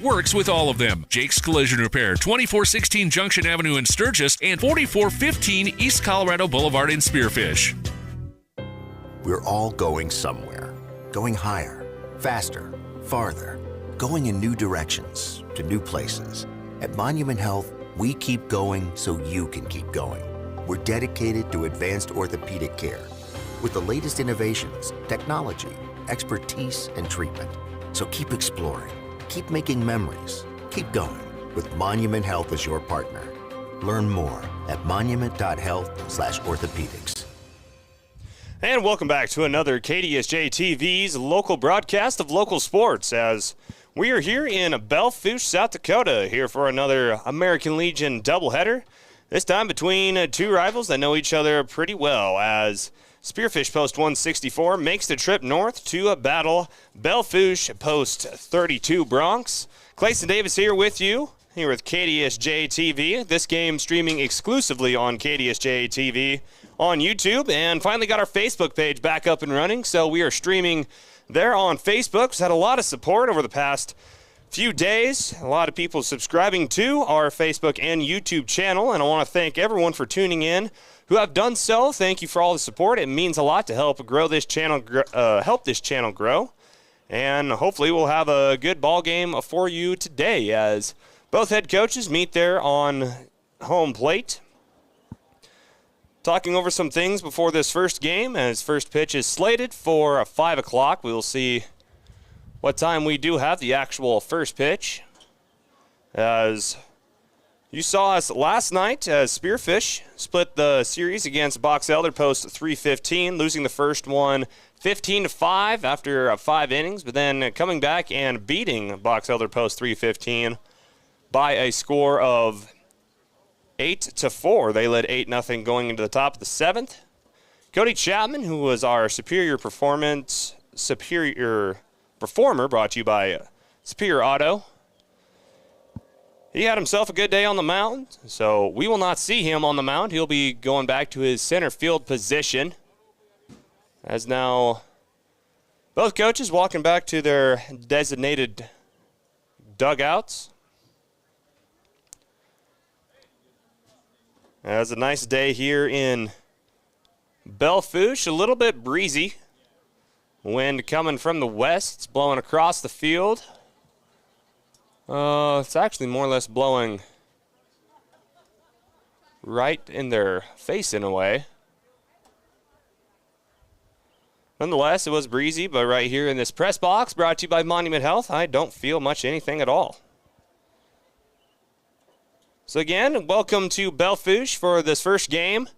works with all of them. Jake's Collision Repair, 2416 Junction Avenue in Sturgis and 4415 East Colorado Boulevard in Spearfish. We're all going somewhere. Going higher, faster, farther. Going in new directions, to new places. At Monument Health, we keep going so you can keep going. We're dedicated to advanced orthopedic care with the latest innovations, technology, expertise, and treatment. So keep exploring, keep making memories, keep going with Monument Health as your partner. Learn more at monument.health/orthopedics. And welcome back to another KDSJ-TV's local broadcast of local sports as we are here in Belle, Fourche, South Dakota, here for another American Legion doubleheader. This time between two rivals that know each other pretty well as Spearfish Post 164 makes the trip north to battle Belle Fourche Post 32 Bronx. Clayson Davis here with you, here with KDSJ-TV. This game streaming exclusively on KDSJ-TV on YouTube, and finally got our Facebook page back up and running, so we are streaming there on Facebook. We've had a lot of support over the past few days. A lot of people subscribing to our Facebook and YouTube channel, and I want to thank everyone for tuning in who have done so. Thank you for all the support. It means a lot to help grow this channel, help this channel grow, and hopefully we'll have a good ball game for you today as both head coaches meet there on home plate. Talking over some things before this first game, as first pitch is slated for 5 o'clock. We will see what time we do have the actual first pitch. As you saw us last night, as Spearfish split the series against Box Elder Post 315, losing the first one 15-5 after 5 innings, but then coming back and beating Box Elder Post 315 by a score of 8-4. They led 8-0 going into the top of the 7th. Cody Chapman, who was our superior performer, brought to you by Superior Auto. He had himself a good day on the mound, so we will not see him on the mound. He'll be going back to his center field position. As now both coaches walking back to their designated dugouts. It's a nice day here in Belle Fourche, a little bit breezy. Wind coming from the west, it's blowing across the field. It's actually more or less blowing right in their face in a way. Nonetheless, it was breezy, but right here in this press box, brought to you by Monument Health, I don't feel much anything at all. So again, welcome to Belle Fourche for this first game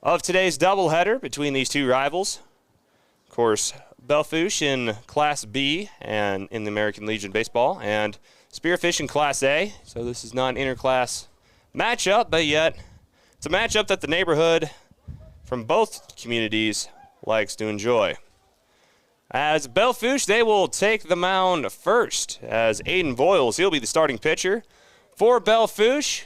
of today's doubleheader between these two rivals. Of course, Belle Fourche in Class B and in the American Legion Baseball, and Spearfish in Class A. So this is not an interclass matchup, but yet it's a matchup that the neighborhood from both communities likes to enjoy. As Belle Fourche, they will take the mound first, as Aiden Voiles, he'll be the starting pitcher for Belle Fourche.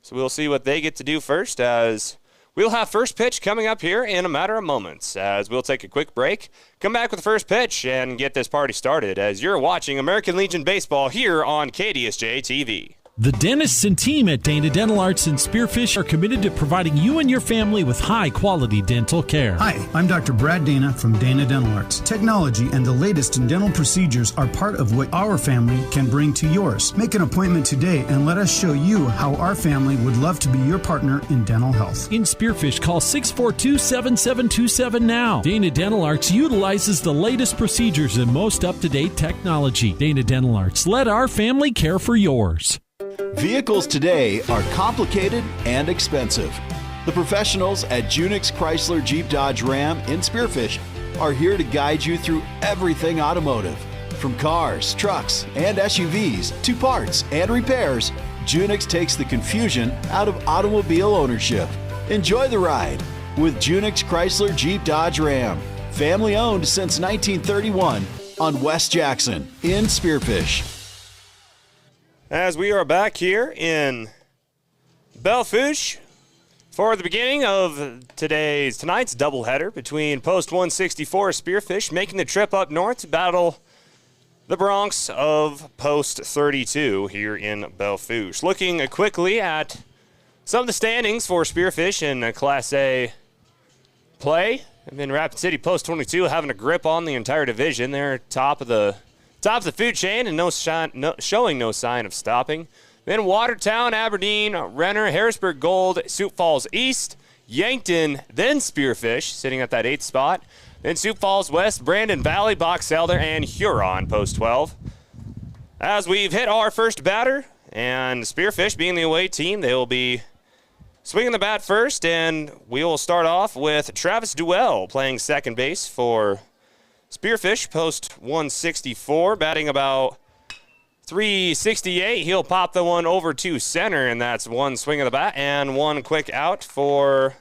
So we'll see what they get to do first, as we'll have first pitch coming up here in a matter of moments, as we'll take a quick break, come back with the first pitch, and get this party started, as you're watching American Legion Baseball here on KDSJ-TV. The dentists and team at Dana Dental Arts in Spearfish are committed to providing you and your family with high-quality dental care. Hi, I'm Dr. Brad Dana from Dana Dental Arts. Technology and the latest in dental procedures are part of what our family can bring to yours. Make an appointment today and let us show you how our family would love to be your partner in dental health. In Spearfish, call 642-7727 now. Dana Dental Arts utilizes the latest procedures and most up-to-date technology. Dana Dental Arts, let our family care for yours. Vehicles today are complicated and expensive. The professionals at Junix Chrysler Jeep Dodge Ram in Spearfish are here to guide you through everything automotive. From cars, trucks, and SUVs to parts and repairs, Junix takes the confusion out of automobile ownership. Enjoy the ride with Junix Chrysler Jeep Dodge Ram. Family owned since 1931 on West Jackson in Spearfish. As we are back here in Belle Fourche for the beginning of tonight's doubleheader between Post 164 Spearfish making the trip up north to battle the Bronx of post 32 here in Belle Fourche. Looking quickly at some of the standings for Spearfish in Class A play. In Rapid City post 22 having a grip on the entire division. They're top of the food chain and showing no sign of stopping. Then Watertown, Aberdeen, Renner, Harrisburg Gold, Sioux Falls East, Yankton, then Spearfish sitting at that 8th spot. Then Sioux Falls West, Brandon Valley, Box Elder, and Huron post 12. As we've hit our first batter, and Spearfish being the away team, they will be swinging the bat first, and we will start off with Travis Duell playing second base for Spearfish post 164, batting about 368. He'll pop the one over to center, and that's one swing of the bat and one quick out for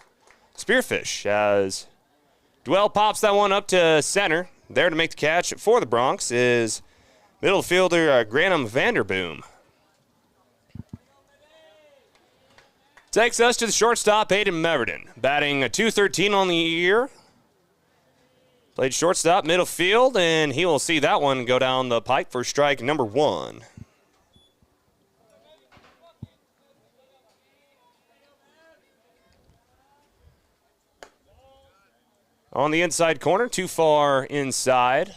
Spearfish as Duell pops that one up to center. There to make the catch for the Bronx is middle fielder Granham Vanderboom. Takes us to the shortstop, Aiden Meverden, batting a .213 on the year. Played shortstop, middle field, and he will see that one go down the pipe for strike number 1. On the inside corner, too far inside.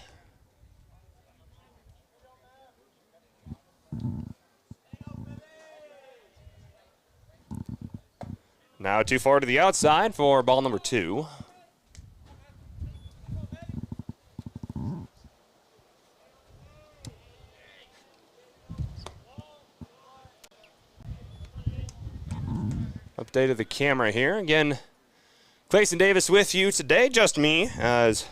Now too far to the outside for ball number 2. Update of the camera here. Again, Clayson Davis with you today, just me, as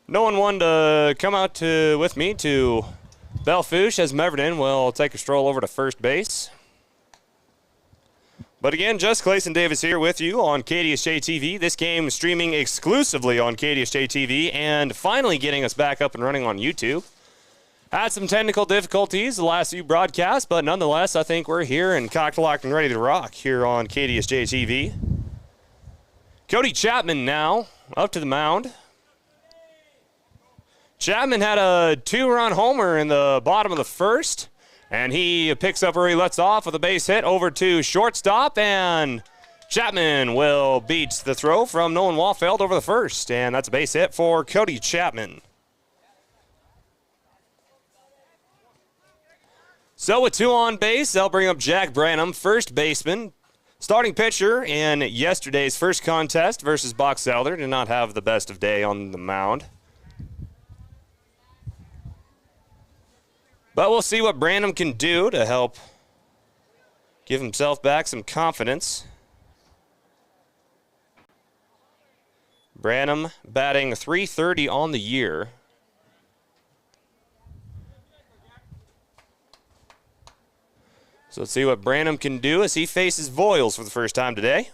no one wanted to come out with me to Belle Fourche, as Meverden will take a stroll over to first base. But again, just Clayson Davis here with you on KDSJ-TV. This game streaming exclusively on KDSJ-TV and finally getting us back up and running on YouTube. Had some technical difficulties the last few broadcasts, but nonetheless, I think we're here and cocked, locked, and ready to rock here on KDSJ-TV. Cody Chapman now up to the mound. Chapman had a 2-run homer in the bottom of the first, and he picks up where he lets off with a base hit over to shortstop, and Chapman will beat the throw from Nolan Wallfeld over the first, and that's a base hit for Cody Chapman. So with 2 on base, they'll bring up Jack Branham, first baseman. Starting pitcher in yesterday's first contest versus Box Elder did not have the best of day on the mound. But we'll see what Branham can do to help give himself back some confidence. Branham batting .330 on the year. So let's see what Branham can do as he faces Voiles for the first time today.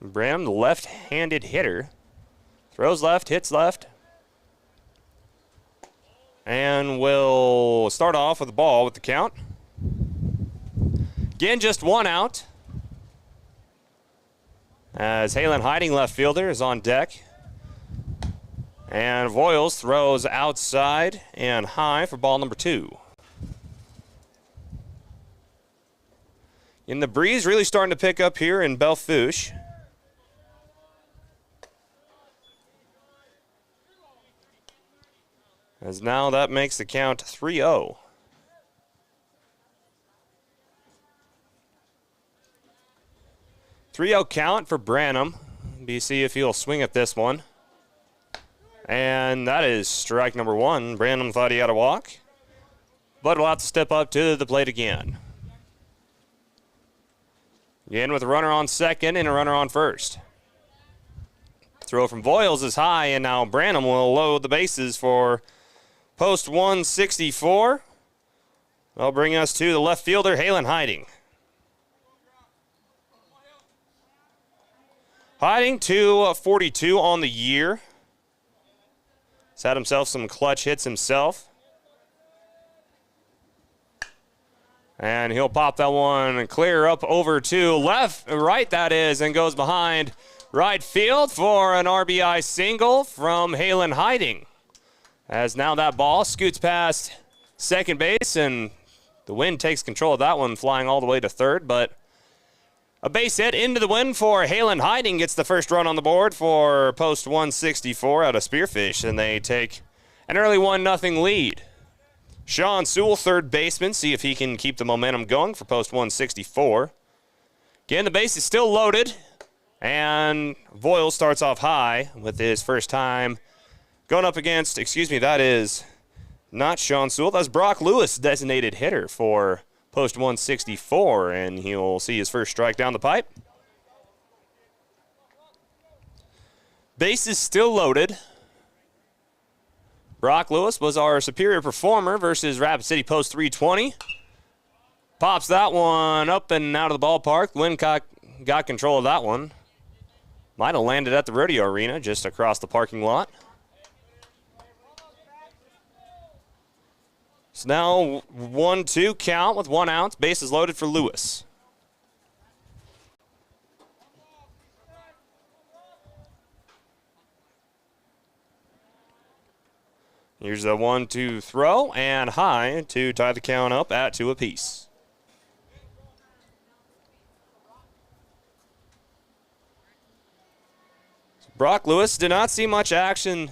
Branham, the left-handed hitter. Throws left, hits left. And we'll start off with the ball with the count. Again, just 1 out. As Halen Hiding, left fielder, is on deck. And Voiles throws outside and high for ball number 2. And the breeze really starting to pick up here in Belle Fourche. As now that makes the count 3-0. Count for Branham. See if he'll swing at this one. And that is strike number 1. Branham thought he had a walk, but will have to step up to the plate again. Again with a runner on second and a runner on first. Throw from Voiles is high, and now Branham will load the bases for post 164. That'll bring us to the left fielder, Halen Hiding. Hiding .242 on the year. He's had himself some clutch hits himself. And he'll pop that one clear up over to right that is, and goes behind right field for an RBI single from Halen Hiding. As now that ball scoots past second base, and the wind takes control of that one, flying all the way to third. But a base hit into the wind for Halen Hiding gets the first run on the board for post 164 out of Spearfish, and they take an early 1-0 lead. Sean Sewell, third baseman, see if he can keep the momentum going for post 164. Again, the base is still loaded, and Voyle starts off high with his first time going up against, that is not Sean Sewell. That's Brock Lewis, designated hitter for post 164, and he'll see his first strike down the pipe. Base is still loaded. Brock Lewis was our superior performer versus Rapid City post 320. Pops that one up and out of the ballpark. The wind got control of that one. Might have landed at the rodeo arena just across the parking lot. So now 1-2 count with 1 out. Base is loaded for Lewis. Here's a 1-2 throw and high to tie the count up at 2 apiece. Brock Lewis did not see much action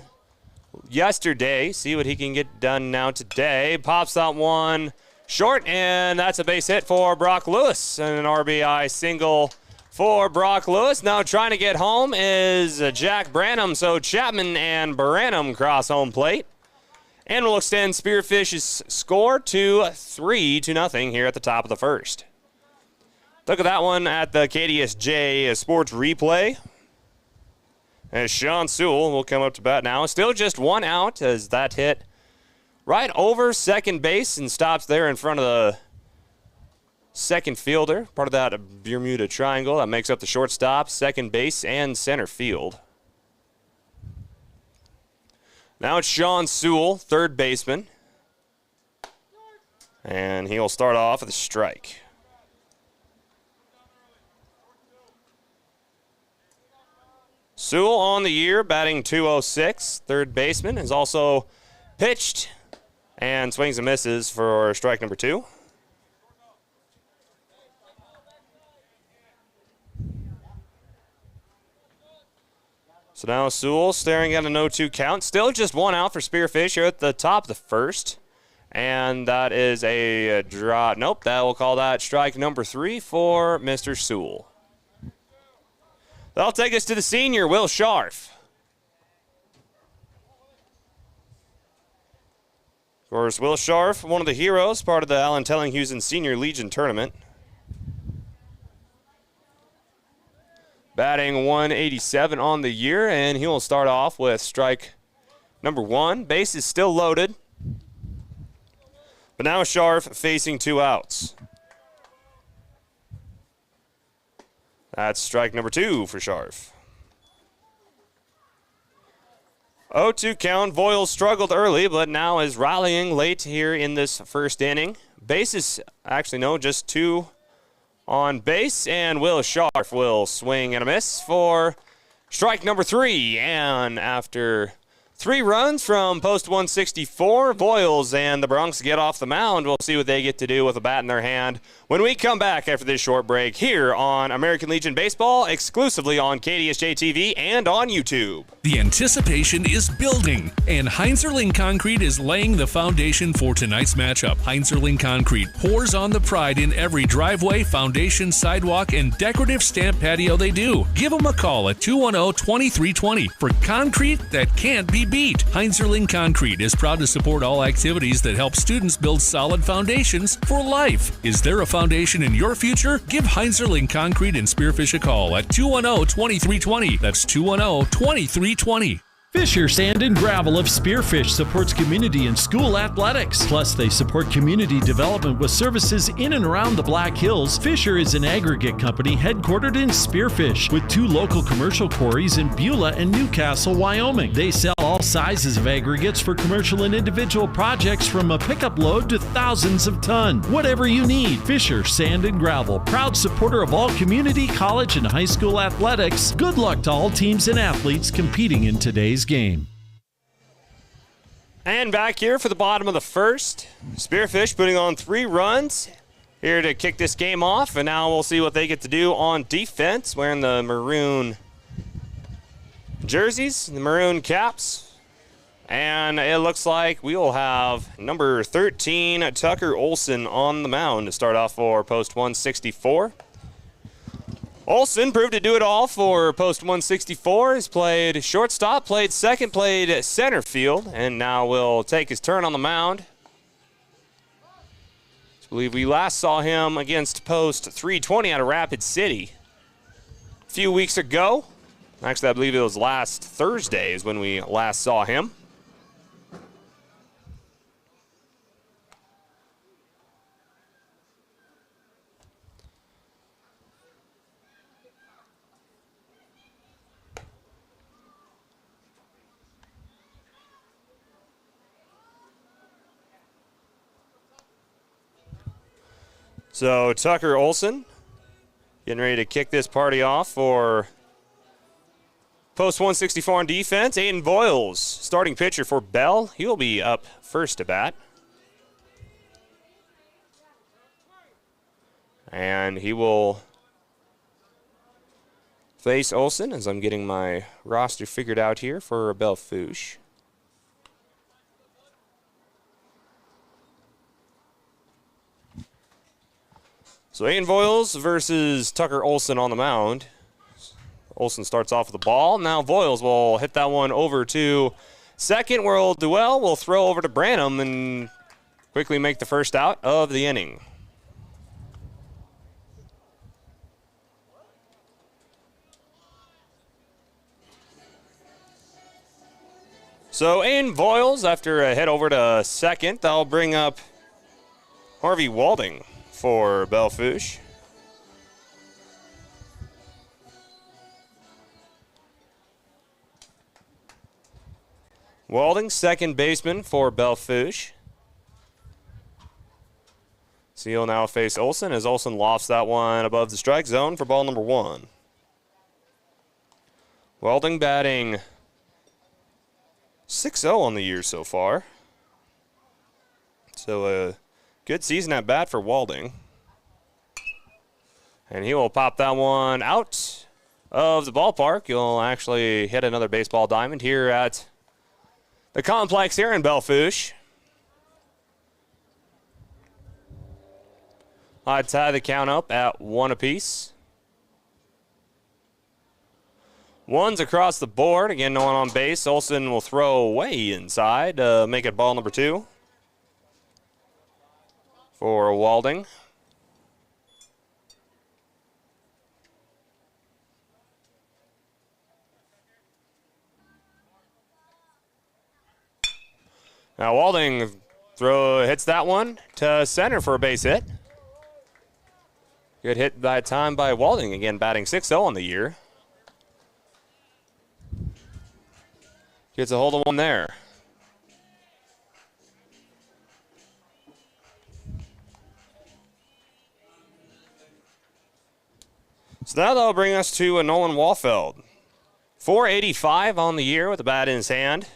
yesterday. See what he can get done now today. Pops that one short, and that's a base hit for Brock Lewis. And an RBI single for Brock Lewis. Now trying to get home is Jack Branham. So Chapman and Branham cross home plate. And we'll extend Spearfish's score to 3-0 here at the top of the first. Look at that one at the KDSJ Sports Replay. As Sean Sewell will come up to bat now. Still just 1 out as that hit right over second base and stops there in front of the second fielder. Part of that Bermuda Triangle that makes up the shortstop, second base, and center field. Now it's Sean Sewell, third baseman. And he'll start off with a strike. Sewell on the year, batting .206. Third baseman has also pitched and swings and misses for strike number 2. So now Sewell staring at a 0-2 count. Still just 1 out for Spearfish here at the top of the first. And that is a draw. Nope, that will call that strike number 3 for Mr. Sewell. That'll take us to the senior, Will Scharf. Of course, Will Scharf, one of the heroes, part of the Allen Tellinghusen Senior Legion Tournament. Batting 187 on the year, and he'll start off with strike number 1. Base is still loaded. But now Scharf facing 2 outs. That's strike number 2 for Scharf. 0-2 count. Voyle struggled early, but now is rallying late here in this first inning. Base is actually, no, just 2 on base, and Will Scharf will swing and a miss for strike number 3. And after 3 runs from post 164, Voiles and the Bronx get off the mound. We'll see what they get to do with a bat in their hand when we come back after this short break here on American Legion Baseball, exclusively on KDSJ-TV and on YouTube. The anticipation is building, and Heinzerling Concrete is laying the foundation for tonight's matchup. Heinzerling Concrete pours on the pride in every driveway, foundation, sidewalk, and decorative stamp patio they do. Give them a call at 210-2320 for concrete that can't be beat. Heinzerling Concrete is proud to support all activities that help students build solid foundations for life. Is there a foundation in your future? Give Heinzerling Concrete and Spearfish a call at 210-2320. That's 210-2320. Fisher Sand and Gravel of Spearfish supports community and school athletics. Plus, they support community development with services in and around the Black Hills. Fisher is an aggregate company headquartered in Spearfish with 2 local commercial quarries in Beulah and Newcastle, Wyoming. They sell all all sizes of aggregates for commercial and individual projects, from a pickup load to thousands of ton. Whatever you need, Fisher Sand and Gravel, proud supporter of all community, college, and high school athletics. Good luck to all teams and athletes competing in today's game. And back here for the bottom of the first, Spearfish putting on 3 runs here to kick this game off. And now we'll see what they get to do on defense, wearing the maroon jerseys, the maroon caps. And it looks like we will have number 13, Tucker Olson, on the mound to start off for post 164. Olson proved to do it all for post 164. He's played shortstop, played second, played center field, and now will take his turn on the mound. I believe we last saw him against post 320 out of Rapid City a few weeks ago. Actually, I believe it was last Thursday is when we last saw him. So Tucker Olson getting ready to kick this party off for post 164 on defense. Aiden Voiles, starting pitcher for Belle. He will be up first to bat. And he will face Olson as I'm getting my roster figured out here for Belle Fourche. So Aiden Voiles versus Tucker Olson on the mound. Olson starts off with the ball. Now Voiles will hit that one over to second, where Duell will throw over to Branham and quickly make the first out of the inning. So Aiden Voiles, after a hit over to second, that'll bring up Harvey Walding for Belle Fourche. Walding, second baseman for Belle Fourche. So he'll now face Olson as Olson lofts that one above the strike zone for ball number 1. Walding batting .6.0 on the year so far. So good season at bat for Walding. And he will pop that one out of the ballpark. He'll actually hit another baseball diamond here at the complex here in Belle Fourche. I'd tie the count up at 1 apiece. One's across the board. Again, no one on base. Olson will throw way inside to make it ball number 2 for Walding. Now Walding hits that one to center for a base hit. Good hit that time by Walding, again batting .6.0 on the year. Gets a hold of one there. So now that'll bring us to a Nolan Wallfeld. .485 on the year with the bat in his hand.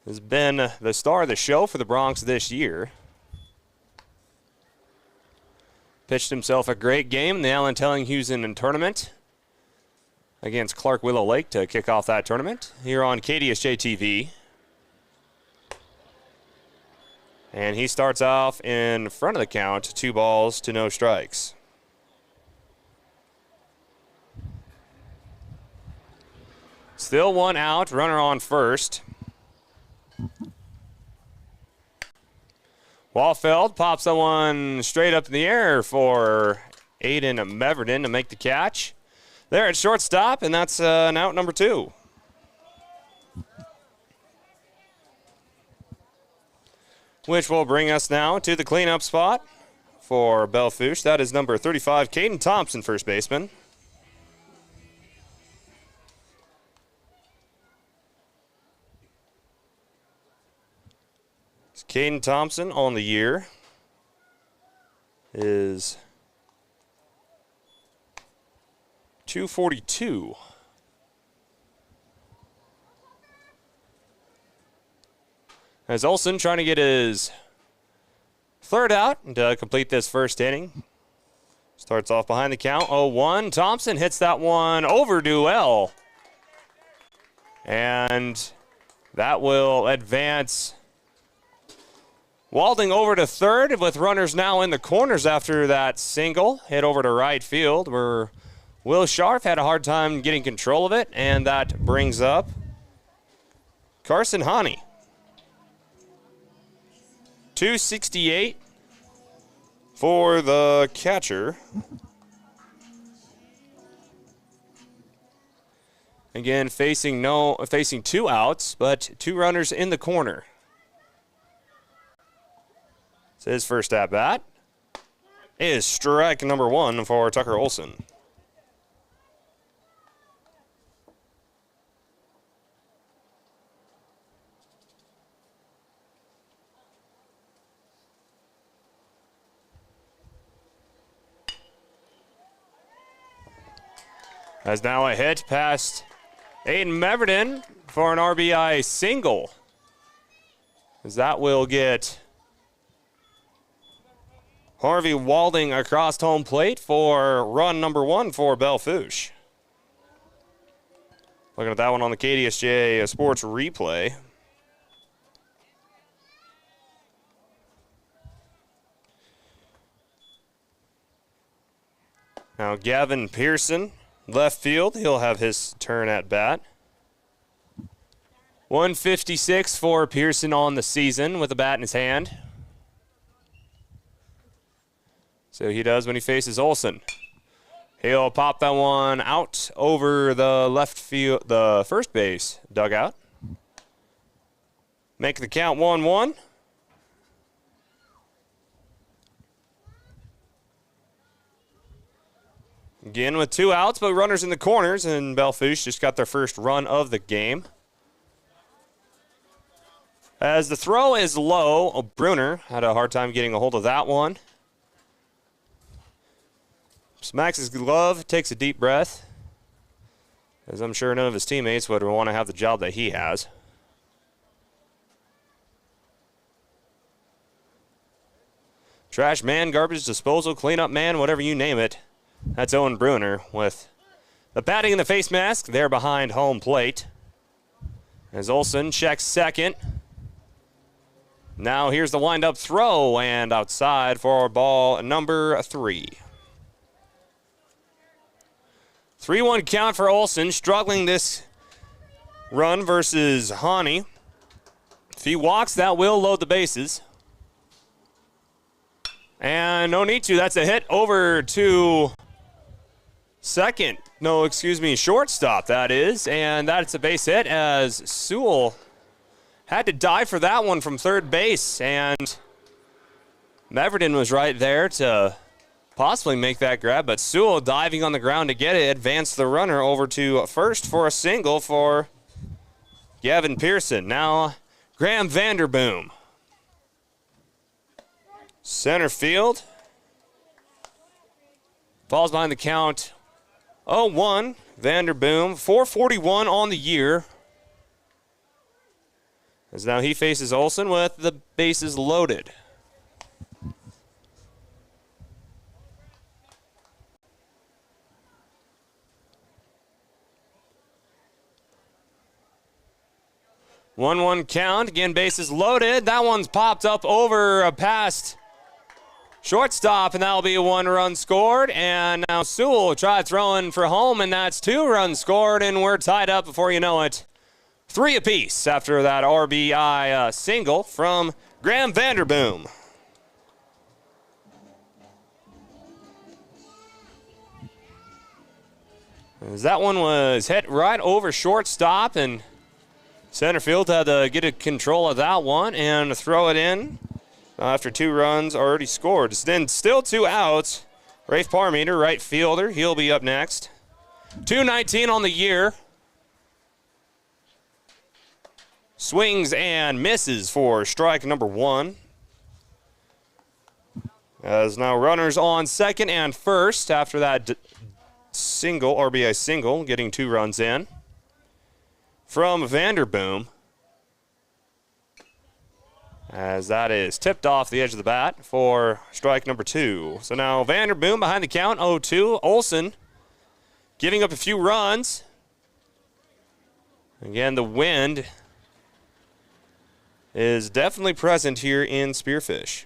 Has been the star of the show for the Bronx this year. Pitched himself a great game in the Allen Tellinghusen tournament against Clark Willow Lake to kick off that tournament here on KDSJ-TV. And he starts off in front of the count, 2 balls to no strikes. Still 1 out, runner on first. Wallfeld pops that one straight up in the air for Aiden Meverden to make the catch. There at shortstop, and that's an out number 2. Which will bring us now to the cleanup spot for Belle Fourche. That is number 35, Caden Thompson, first baseman. Caden Thompson on the year is 242. As Olsen trying to get his third out to complete this first inning. Starts off behind the count, 0-1. Thompson hits that one over Duell. And that will advance Walding over to third with runners now in the corners after that single hit over to right field where Will Scharf had a hard time getting control of it, and that brings up Carson Hane. 268 for the catcher. Again, facing two outs, but two runners in the corner. So his first at bat is strike number one for Tucker Olsen. As now a hit past Aiden Meverden for an RBI single. As that will get Harvey Walding across home plate for run number one for Belle Fourche. Looking at that one on the KDSJ Sports replay. Now Gavin Pearson, left field, he'll have his turn at bat. 156 for Pearson on the season with a bat in his hand. So he does when he faces Olsen. He'll pop that one out over the left field, the first base dugout. Make the count 1-1. Again with two outs, but runners in the corners, and Belle Fourche just got their first run of the game. As the throw is low, Bruner had a hard time getting a hold of that one. Smacks his glove, takes a deep breath, as I'm sure none of his teammates would want to have the job that he has. Trash man, garbage disposal, cleanup man, whatever you name it. That's Owen Bruner with the batting and the face mask there behind home plate. As Olsen checks second. Now here's the wind-up throw and outside for ball number 3. 3-1 count for Olsen, struggling this run versus Hane. If he walks, that will load the bases. And no need to, that's a hit over to shortstop, that is. And that's a base hit as Sewell had to dive for that one from third base. And Meverden was right there to possibly make that grab, but Sewell diving on the ground to get it, advanced the runner over to first for a single for Gavin Pearson. Now Graham Vanderboom. Center field. Falls behind the count 0-1. Vanderboom, 441 on the year. As now he faces Olsen with the bases loaded. One count, again bases loaded. That one's popped up over past shortstop, and that'll be a 1-run scored. And now Sewell will try throwing for home, and that's 2 runs scored, and we're tied up before you know it. 3 apiece after that RBI single from Graham Vanderboom. As that one was hit right over shortstop, and center field had to get a control of that one and throw it in after 2 runs already scored. Then still 2 outs. Rafe Parmeter, right fielder, he'll be up next. 219 on the year. Swings and misses for strike number 1. As now runners on second and first after that RBI single, getting 2 runs in from Vanderboom. As that is tipped off the edge of the bat for strike number 2. So now Vanderboom behind the count, 0-2. Olsen giving up a few runs. Again, the wind is definitely present here in Spearfish.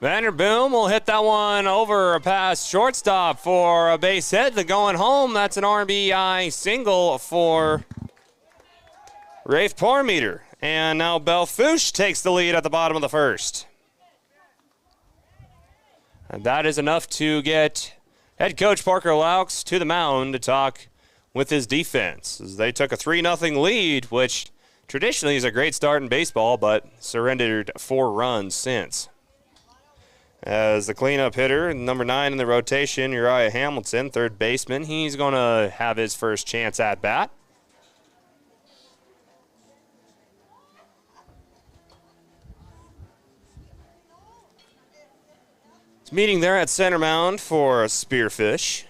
Vanderboom will hit that one over past shortstop for a base hit. The going home, that's an RBI single for Rafe Pormeter. And now Belle Fourche takes the lead at the bottom of the first. And that is enough to get head coach Parker Laux to the mound to talk with his defense. As they took a 3-0 lead, which traditionally is a great start in baseball, but surrendered 4 runs since. As the cleanup hitter, number 9 in the rotation, Uriah Hamilton, third baseman, he's going to have his first chance at bat. It's meeting there at center mound for Spearfish.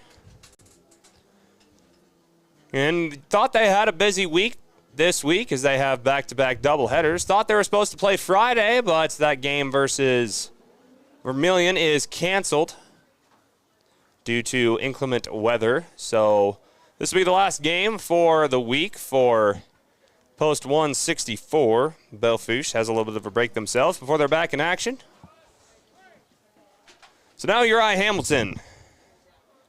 And thought they had a busy week this week as they have back-to-back doubleheaders. Thought they were supposed to play Friday, but that game versus Vermilion is canceled due to inclement weather. So this will be the last game for the week for post 164. Belle Fourche has a little bit of a break themselves before they're back in action. So now Uriah Hamilton,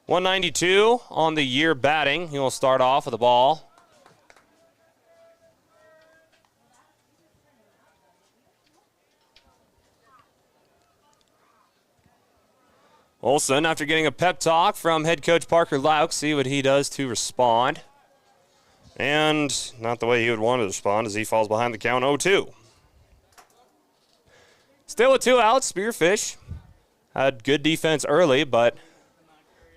192 on the year batting. He will start off with the ball. Olsen, after getting a pep talk from head coach Parker Laux, see what he does to respond. And not the way he would want to respond as he falls behind the count 0-2. Still with 2 outs, Spearfish had good defense early, but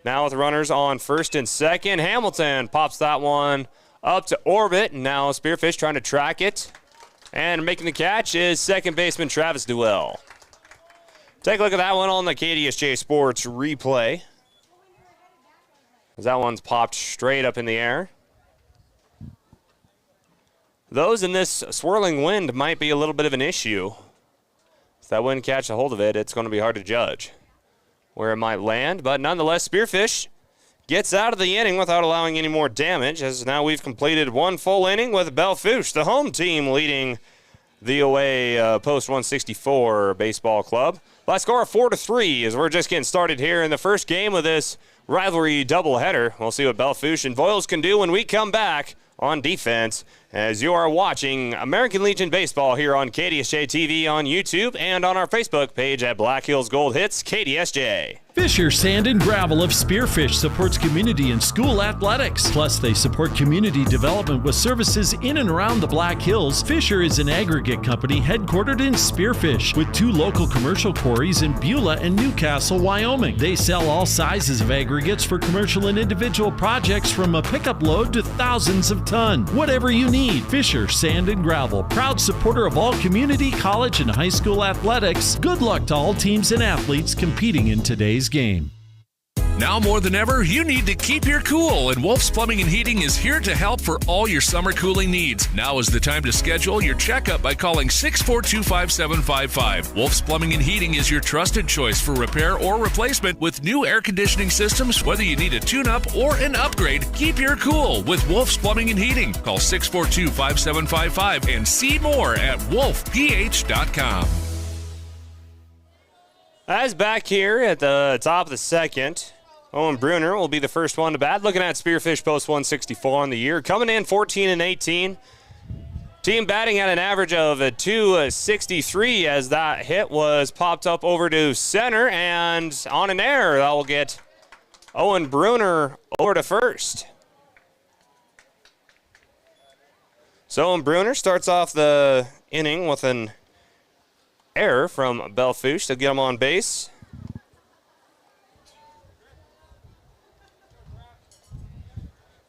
now with runners on first and second, Hamilton pops that one up to orbit. And now Spearfish trying to track it. And making the catch is second baseman Travis Duell. Take a look at that one on the KDSJ Sports replay. As that one's popped straight up in the air. Those in this swirling wind might be a little bit of an issue. If that wind catches a hold of it, it's going to be hard to judge where it might land. But nonetheless, Spearfish gets out of the inning without allowing any more damage, as now we've completed 1 full inning with Belle Fourche, the home team, leading the away post 164 baseball club. Last score of 4-3 as we're just getting started here in the first game of this rivalry doubleheader. We'll see what Belle Fourche and Voiles can do when we come back on defense, as you are watching American Legion Baseball here on KDSJ-TV on YouTube and on our Facebook page at Black Hills Gold Hits KDSJ. Fisher Sand and Gravel of Spearfish supports community and school athletics. Plus, they support community development with services in and around the Black Hills. Fisher is an aggregate company headquartered in Spearfish with 2 local commercial quarries in Beulah and Newcastle, Wyoming. They sell all sizes of aggregates for commercial and individual projects, from a pickup load to thousands of ton. Whatever you need, Fisher Sand and Gravel, proud supporter of all community, college, and high school athletics. Good luck to all teams and athletes competing in today's game. Now more than ever, you need to keep your cool, and Wolf's Plumbing and Heating is here to help for all your summer cooling needs. Now is the time to schedule your checkup by calling 642-5755. Wolf's Plumbing and Heating is your trusted choice for repair or replacement with new air conditioning systems. Whether you need a tune-up or an upgrade, keep your cool with Wolf's Plumbing and Heating. Call 642-5755 and see more at wolfph.com. As back here at the top of the second, Owen Bruner will be the first one to bat. Looking at Spearfish post 164 on the year. Coming in 14-18. Team batting at an average of 263 as that hit was popped up over to center. And on an error, that will get Owen Bruner over to first. So Owen Bruner starts off the inning with an error from Belle Fourche to get him on base.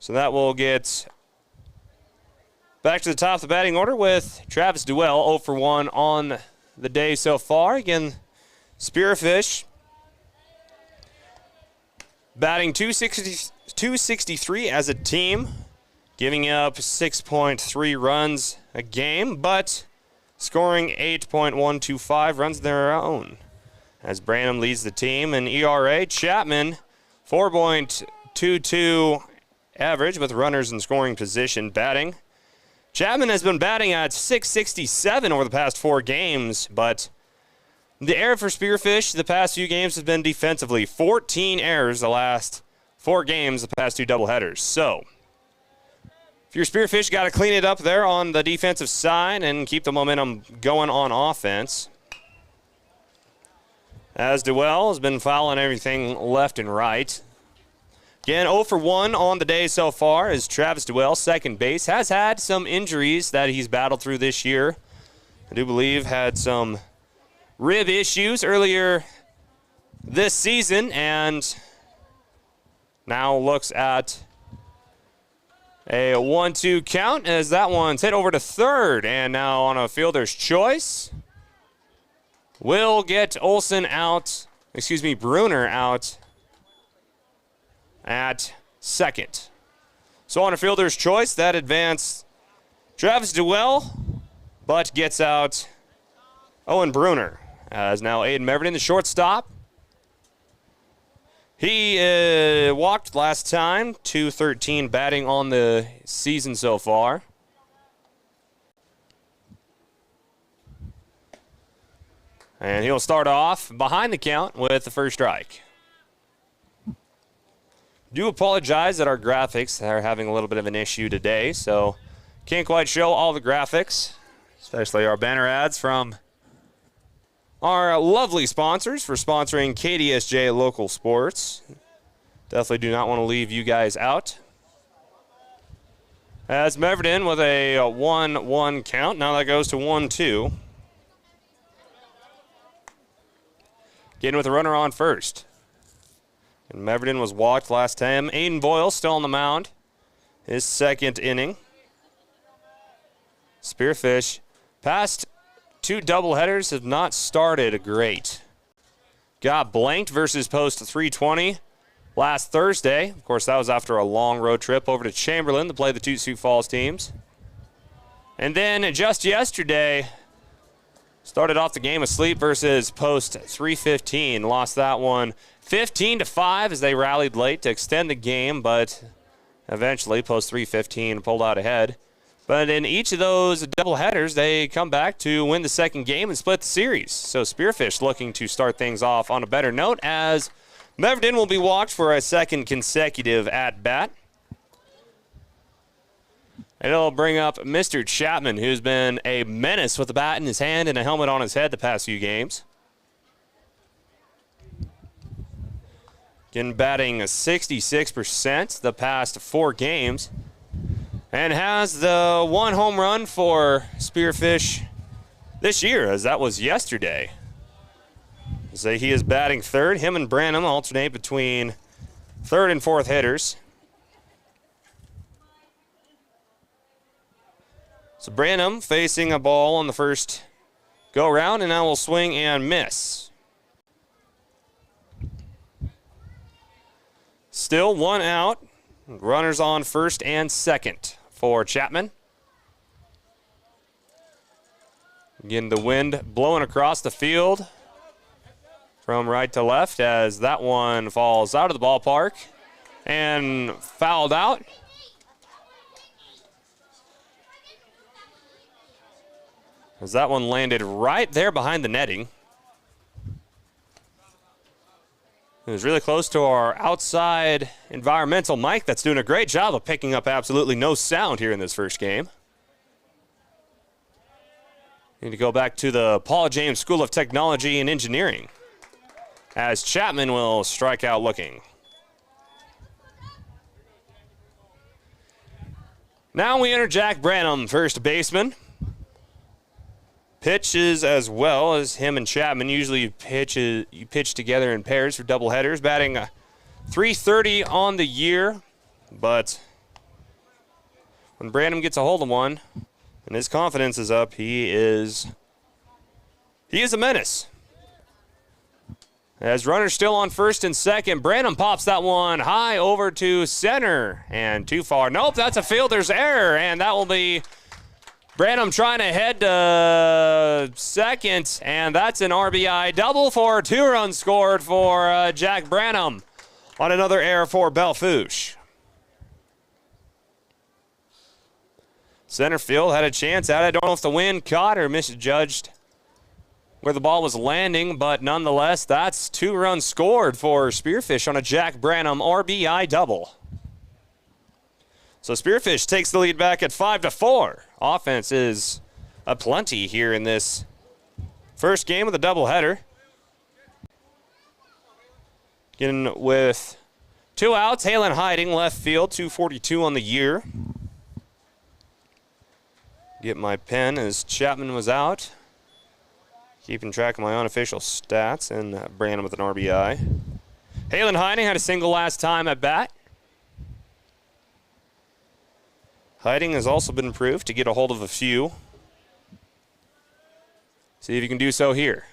So that will get back to the top of the batting order with Travis Duell, 0 for 1 on the day so far. Again, Spearfish batting 263 as a team, giving up 6.3 runs a game, but scoring 8.125 runs of their own. As Branham leads the team in ERA, Chapman 4.22 average with runners in scoring position batting. Chapman has been batting at .667 over the past 4 games, but the error for Spearfish the past few games has been defensively. 14 errors the last 4 games, the past 2 doubleheaders. So, if you're Spearfish, got to clean it up there on the defensive side and keep the momentum going on offense. As Duell has been fouling everything left and right. Again, 0 for 1 on the day so far is Travis Duell, second base. Has had some injuries that he's battled through this year. I do believe had some rib issues earlier this season, and now looks at a 1-2 count as that one's hit over to third, and now on a fielder's choice. We'll get Brunner out at second. So on a fielder's choice, that advanced Travis Duell, but gets out Owen Brunner. As now Aiden Meverton, the shortstop. He walked last time, .213 batting on the season so far. And he'll start off behind the count with the first strike. Do apologize that our graphics are having a little bit of an issue today, so can't quite show all the graphics, especially our banner ads from our lovely sponsors for sponsoring KDSJ Local Sports. Definitely do not want to leave you guys out. As Meverton with a 1-1 count, now that goes to 1-2. Getting with a runner on first. And Meverton was walked last time. Aiden Boyle still on the mound. His second inning. Spearfish past 2 doubleheaders have not started great. Got blanked versus Post 320 last Thursday. Of course, that was after a long road trip over to Chamberlain to play the 2 Sioux Falls teams. And then just yesterday, started off the game asleep versus Post 315. Lost that one 15-5 as they rallied late to extend the game, but eventually Post 315 pulled out ahead. But in each of those doubleheaders, they come back to win the second game and split the series. So Spearfish looking to start things off on a better note as Meverton will be walked for a second consecutive at-bat. And it'll bring up Mr. Chapman, who's been a menace with a bat in his hand and a helmet on his head the past few games. Again, batting 66% the past 4 games. And has the 1 home run for Spearfish this year, as that was yesterday. So he is batting third. Him and Branham alternate between third and fourth hitters. So Branham facing a ball on the first go-round, and now will swing and miss. Still 1 out. Runners on first and second for Chapman. Again, the wind blowing across the field from right to left as that one falls out of the ballpark and fouled out. As that one landed right there behind the netting. It was really close to our outside environmental mic that's doing a great job of picking up absolutely no sound here in this first game. Need to go back to the Paul James School of Technology and Engineering as Chapman will strike out looking. Now we enter Jack Branham, first baseman. Pitches as well as him and Chapman usually pitch together in pairs for doubleheaders, batting .330 on the year, but when Branham gets a hold of one and his confidence is up, he is a menace. As runners still on first and second, Branham pops that one high over to center and too far. Nope, that's a fielder's error, and that will be Branham trying to head to second, and that's an RBI double for a 2-run scored for Jack Branham on another error for Belle Fourche. Center field had a chance at it. I don't know if the wind caught or misjudged where the ball was landing, but nonetheless, that's 2 runs scored for Spearfish on a Jack Branham RBI double. So Spearfish takes the lead back at 5-4. Offense is aplenty here in this first game of the doubleheader. Getting with 2 outs, Halen Hiding left field, 242 on the year. Get my pen as Chapman was out. Keeping track of my unofficial stats, and Branham with an RBI. Halen Hiding had a single last time at bat. Hiding has also been improved to get a hold of a few. See if you can do so here.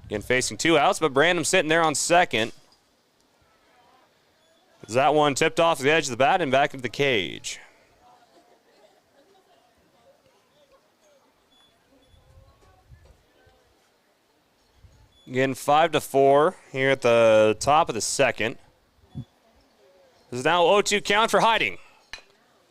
Again, facing 2 outs, but Branham sitting there on second. As that one tipped off the edge of the bat and back of the cage. Again, 5-4 here at the top of the second. This is now 0-2 count for Hiding.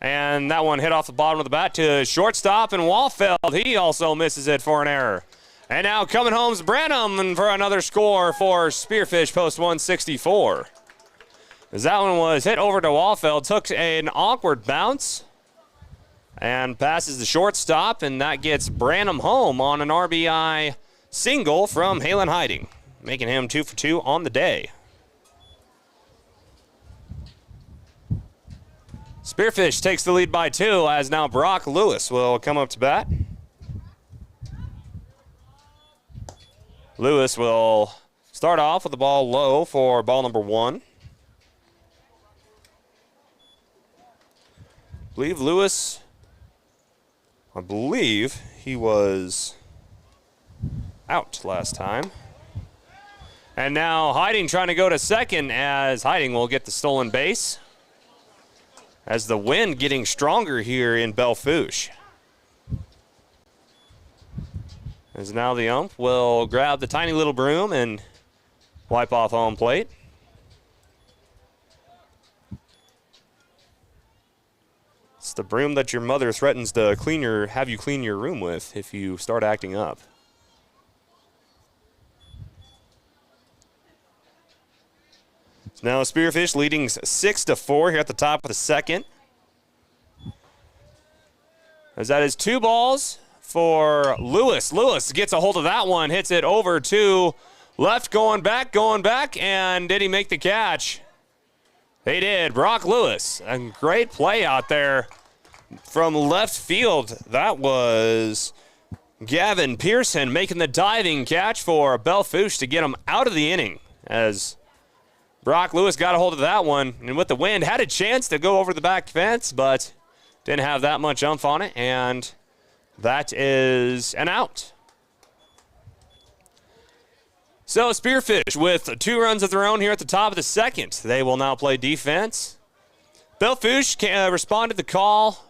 And that one hit off the bottom of the bat to shortstop, and Wallfeld, he also misses it for an error. And now coming home's Branham for another score for Spearfish post 164. As that one was hit over to Wallfeld, took an awkward bounce and passes the shortstop, and that gets Branham home on an RBI single from Halen Hiding, making him 2 for 2 on the day. Spearfish takes the lead by 2 as now Brock Lewis will come up to bat. Lewis will start off with the ball low for ball number 1. I believe he was out last time. And now Hiding trying to go to second, as Hiding will get the stolen base. As the wind getting stronger here in Belle Fourche. As now the ump will grab the tiny little broom and wipe off home plate. It's the broom that your mother threatens to have you clean your room with if you start acting up. So now Spearfish leading 6-4 here at the top of the second. As that is 2 balls for Lewis. Lewis gets a hold of that one, hits it over to left, going back, and did he make the catch? He did. Brock Lewis, a great play out there from left field. That was Gavin Pearson making the diving catch for Belle Fourche to get him out of the inning, as Brock Lewis got a hold of that one, and with the wind, had a chance to go over the back fence, but didn't have that much umph on it, and that is an out. So Spearfish with 2 runs of their own here at the top of the second. They will now play defense. Belle Fourche responded to the call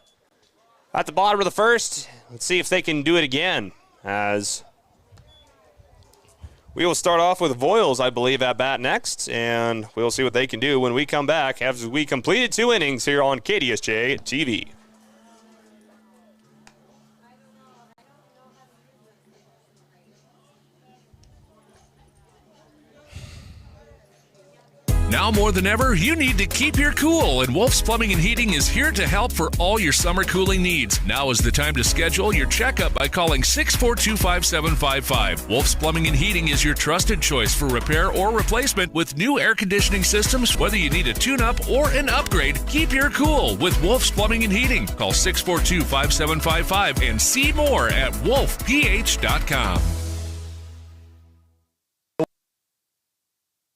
at the bottom of the first. Let's see if they can do it again, as we will start off with Voiles, I believe, at bat next, and we'll see what they can do when we come back after we completed 2 innings here on KDSJ-TV. Now more than ever, you need to keep your cool, and Wolf's Plumbing and Heating is here to help for all your summer cooling needs. Now is the time to schedule your checkup by calling 642-5755. Wolf's Plumbing and Heating is your trusted choice for repair or replacement with new air conditioning systems. Whether you need a tune-up or an upgrade, keep your cool with Wolf's Plumbing and Heating. Call 642-5755 and see more at wolfph.com.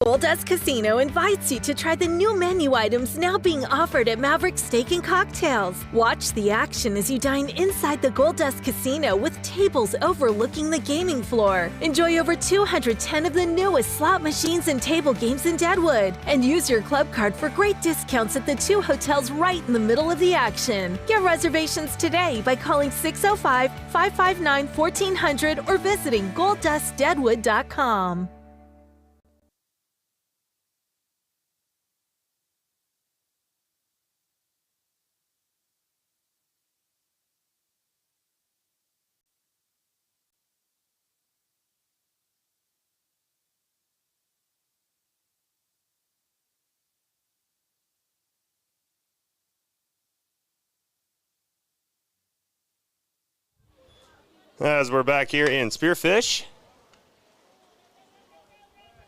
Goldust Casino invites you to try the new menu items now being offered at Maverick Steak and Cocktails. Watch the action as you dine inside the Goldust Casino with tables overlooking the gaming floor. Enjoy over 210 of the newest slot machines and table games in Deadwood. And use your club card for great discounts at the 2 hotels right in the middle of the action. Get reservations today by calling 605-559-1400 or visiting goldustdeadwood.com. As we're back here in Spearfish,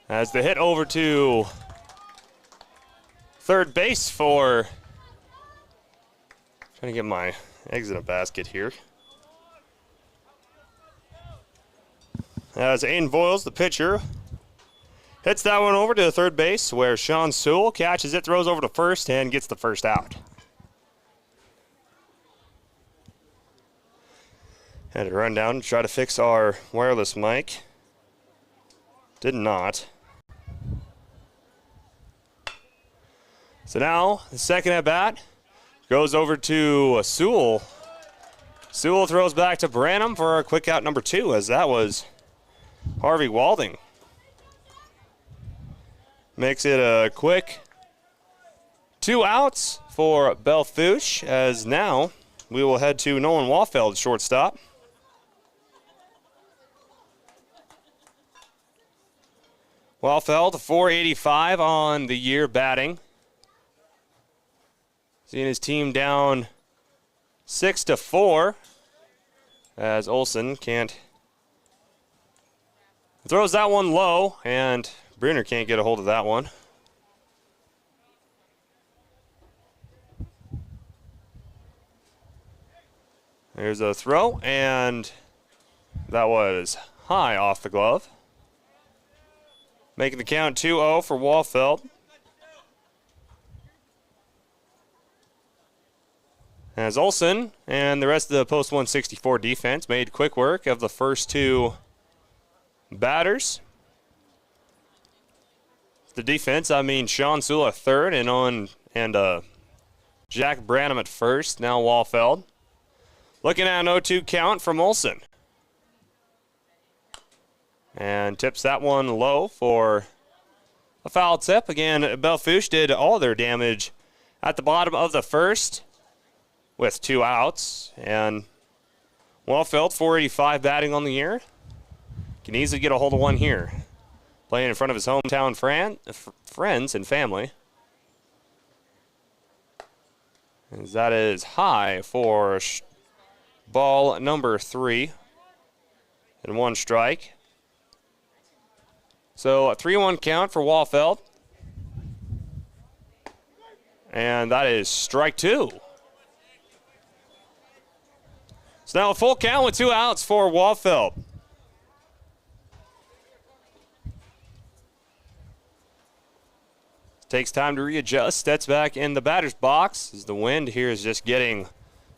as the hit over to third base for, trying to get my eggs in a basket here. As Aiden Voiles, the pitcher, hits that one over to third base where Sean Sewell catches it, throws over to first, and gets the first out. Had to run down and try to fix our wireless mic. Did not. So now, the second at bat goes over to Sewell. Sewell throws back to Branham for a quick out number 2, as that was Harvey Walding. Makes it a quick 2 outs for Belle Fourche, as now we will head to Nolan Wallfeld, shortstop. Wallfeld, 485 on the year batting. Seeing his team down 6-4 as Olsen can't. Throws that one low, and Brunner can't get a hold of that one. There's a throw, and that was high off the glove. Making the count 2-0 for Wallfeld. As Olsen and the rest of the post 164 defense made quick work of the first 2 batters. The defense, I mean Sean Sewell at third and Jack Branham at first. Now Wallfeld. Looking at an 0-2 count from Olsen. And tips that one low for a foul tip. Again, Belle Fourche did all their damage at the bottom of the first with 2 outs. And Wallfeld, 485 batting on the year. Can easily get a hold of one here. Playing in front of his hometown friends and family. As that is high for ball number 3 and 1 strike. So a 3-1 count for Wallfeld. And that is strike 2. So now a full count with 2 outs for Wallfeld. Takes time to readjust. Steps back in the batter's box as the wind here is just getting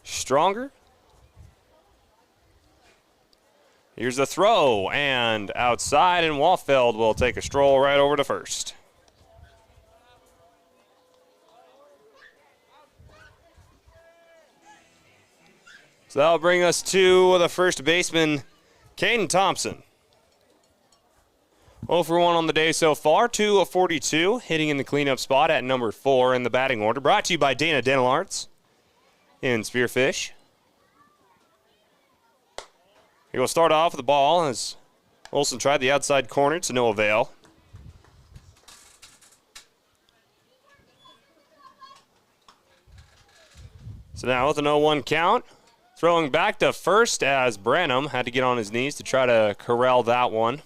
stronger. Here's the throw, and outside, and Wallfeld will take a stroll right over to first. So that'll bring us to the first baseman, Caden Thompson. 0 for 1 on the day so far, 2 of 42, hitting in the cleanup spot at number 4 in the batting order. Brought to you by Dana Dental Arts in Spearfish. He will start off with the ball as Olsen tried the outside corner to no avail. So now with an 0-1 count, throwing back to first as Branham had to get on his knees to try to corral that one.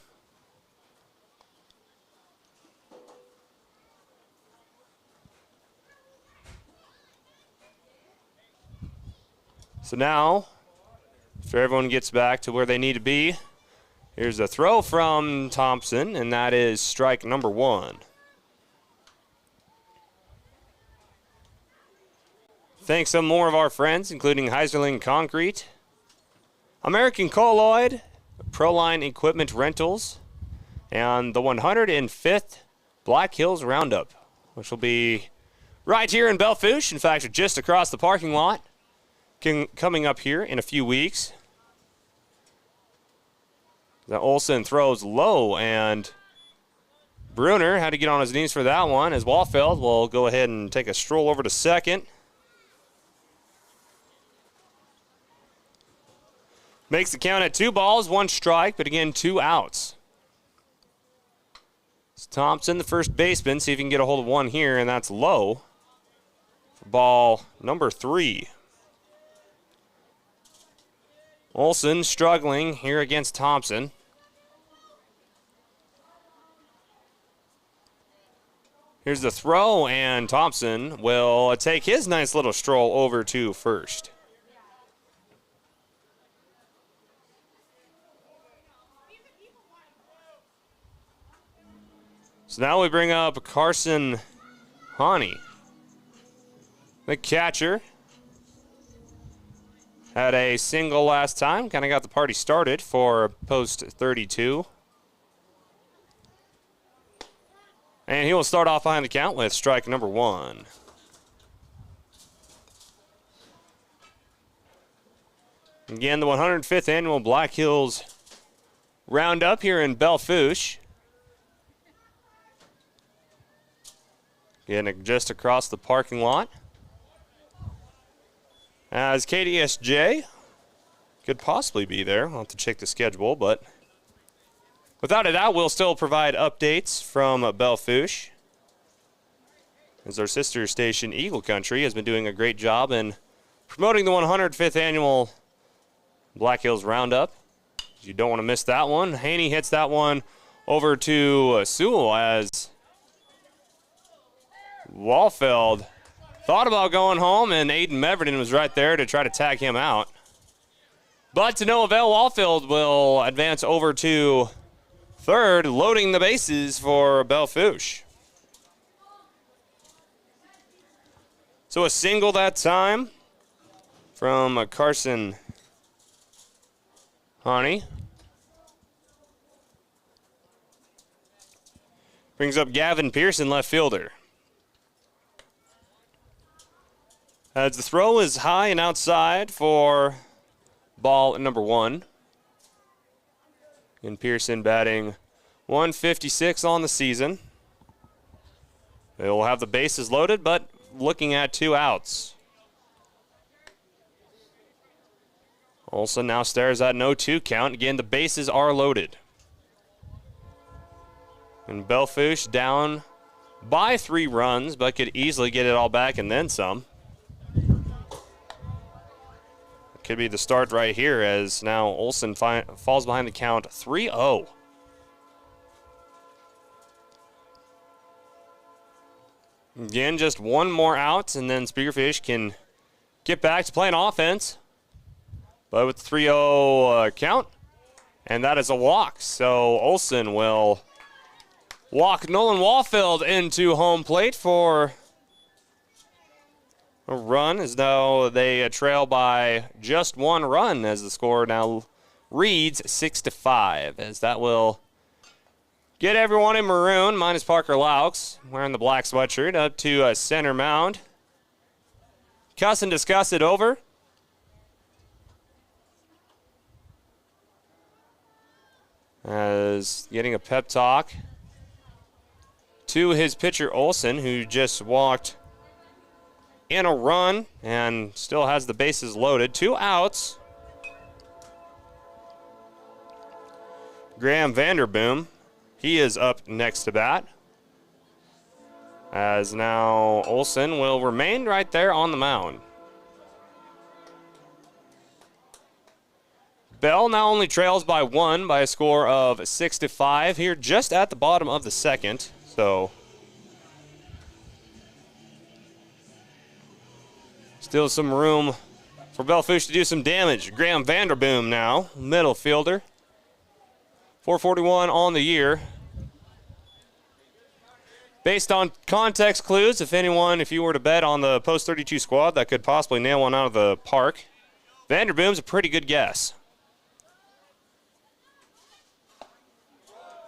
So now, after everyone gets back to where they need to be, Here's a throw from Thompson, and that is strike number 1. Thanks some more of our friends, including Heiserling Concrete, American Colloid, Proline Equipment Rentals, and the 105th Black Hills Roundup, which will be right here in Belle Fourche. In fact, just across the parking lot, coming up here in a few weeks. The Olsen throws low, and Bruner had to get on his knees for that one, as Walfeld will go ahead and take a stroll over to second. Makes the count at 2 balls, 1 strike, but again, 2 outs. It's Thompson, the first baseman, see if he can get a hold of one here, and that's low for ball number 3. Olsen struggling here against Thompson. Here's the throw, and Thompson will take his nice little stroll over to first. So now we bring up Carson Honey, the catcher. Had a single last time, kind of got the party started for post 32. And he will start off behind the count with strike number 1. Again, the 105th annual Black Hills Roundup here in Belle Fourche. Again, just across the parking lot. As KDSJ could possibly be there. I'll have to check the schedule, but without a doubt, we'll still provide updates from Belle Fourche, as our sister station, Eagle Country, has been doing a great job in promoting the 105th annual Black Hills Roundup. You don't want to miss that one. Haney hits that one over to Sewell, as Walfeld thought about going home, and Aiden Meverton was right there to try to tag him out. But to no avail, Walfeld will advance over to third, loading the bases for Belle Fourche. So a single that time from Carson Honey. Brings up Gavin Pearson, left fielder. As the throw is high and outside for ball number 1. And Pearson batting 156 on the season. They will have the bases loaded, but looking at 2 outs. Olsen now stares at an 0-2 count. Again, the bases are loaded. And Belle Fourche down by 3 runs, but could easily get it all back and then some. Could be the start right here, as now Olsen falls behind the count 3-0. Again, just 1 more out, and then Spearfish can get back to playing offense. But with the 3-0 count, and that is a walk. So Olsen will walk Nolan Walfeld into home plate for a run, as though they trail by just 1 run, as the score now reads 6-5, as that will get everyone in maroon, minus Parker Laux, wearing the black sweatshirt, up to center mound. Cuss and discuss it over. As getting a pep talk to his pitcher Olsen, who just walked in a run and still has the bases loaded. 2 outs. Graham Vanderboom, he is up next to bat. As now Olsen will remain right there on the mound. Belle now only trails by 1 by a score of 6-5 here just at the bottom of the second. So still some room for Belle Fourche to do some damage. Graham Vanderboom now, middle fielder. 441 on the year. Based on context clues, if you were to bet on the Post 32 squad that could possibly nail one out of the park, Vanderboom's a pretty good guess.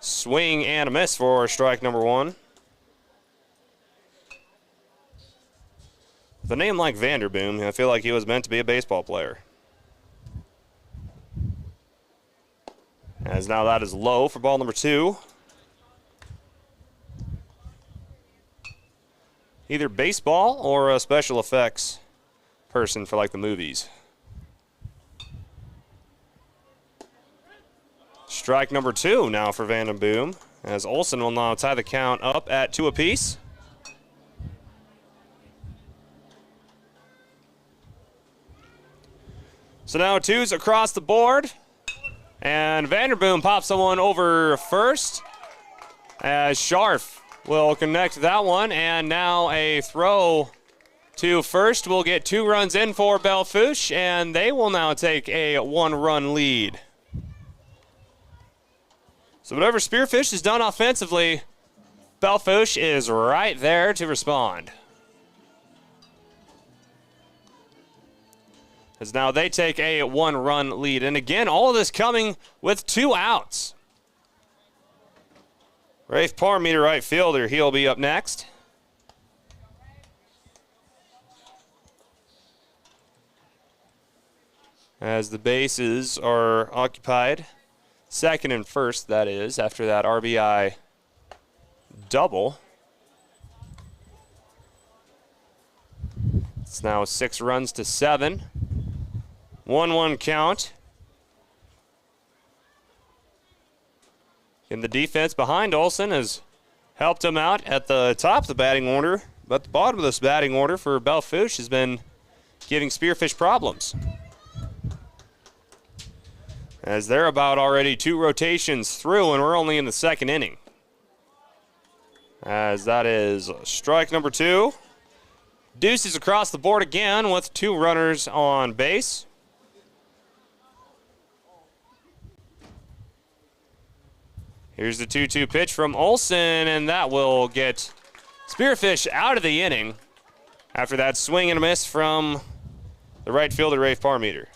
Swing and a miss for strike number 1. With a name like Vanderboom, I feel like he was meant to be a baseball player. As now that is low for ball number 2. Either baseball or a special effects person for like the movies. Strike number 2 now for Vanderboom, as Olsen will now tie the count up at 2 apiece. So now 2s across the board, and Vanderboom pops someone over first, as Scharf will connect that one, and now a throw to first will get 2 runs in for Belle Fourche, and they will now take a 1-run lead. So whatever Spearfish has done offensively, Belle Fourche is right there to respond. As now they take a 1-run lead. And again, all of this coming with 2 outs. Rafe Parmeter, right fielder, he'll be up next. As the bases are occupied. Second and first, that is, after that RBI double. It's now 6 runs to 7. 1-1 count. And the defense behind Olsen has helped him out at the top of the batting order, but the bottom of this batting order for Belle Fourche has been giving Spearfish problems. As they're about already 2 rotations through, and we're only in the 2nd inning. As that is strike number 2. Deuces across the board again with 2 runners on base. Here's the 2-2 pitch from Olsen, and that will get Spearfish out of the inning after that swing and a miss from the right fielder, Rafe Parmeter.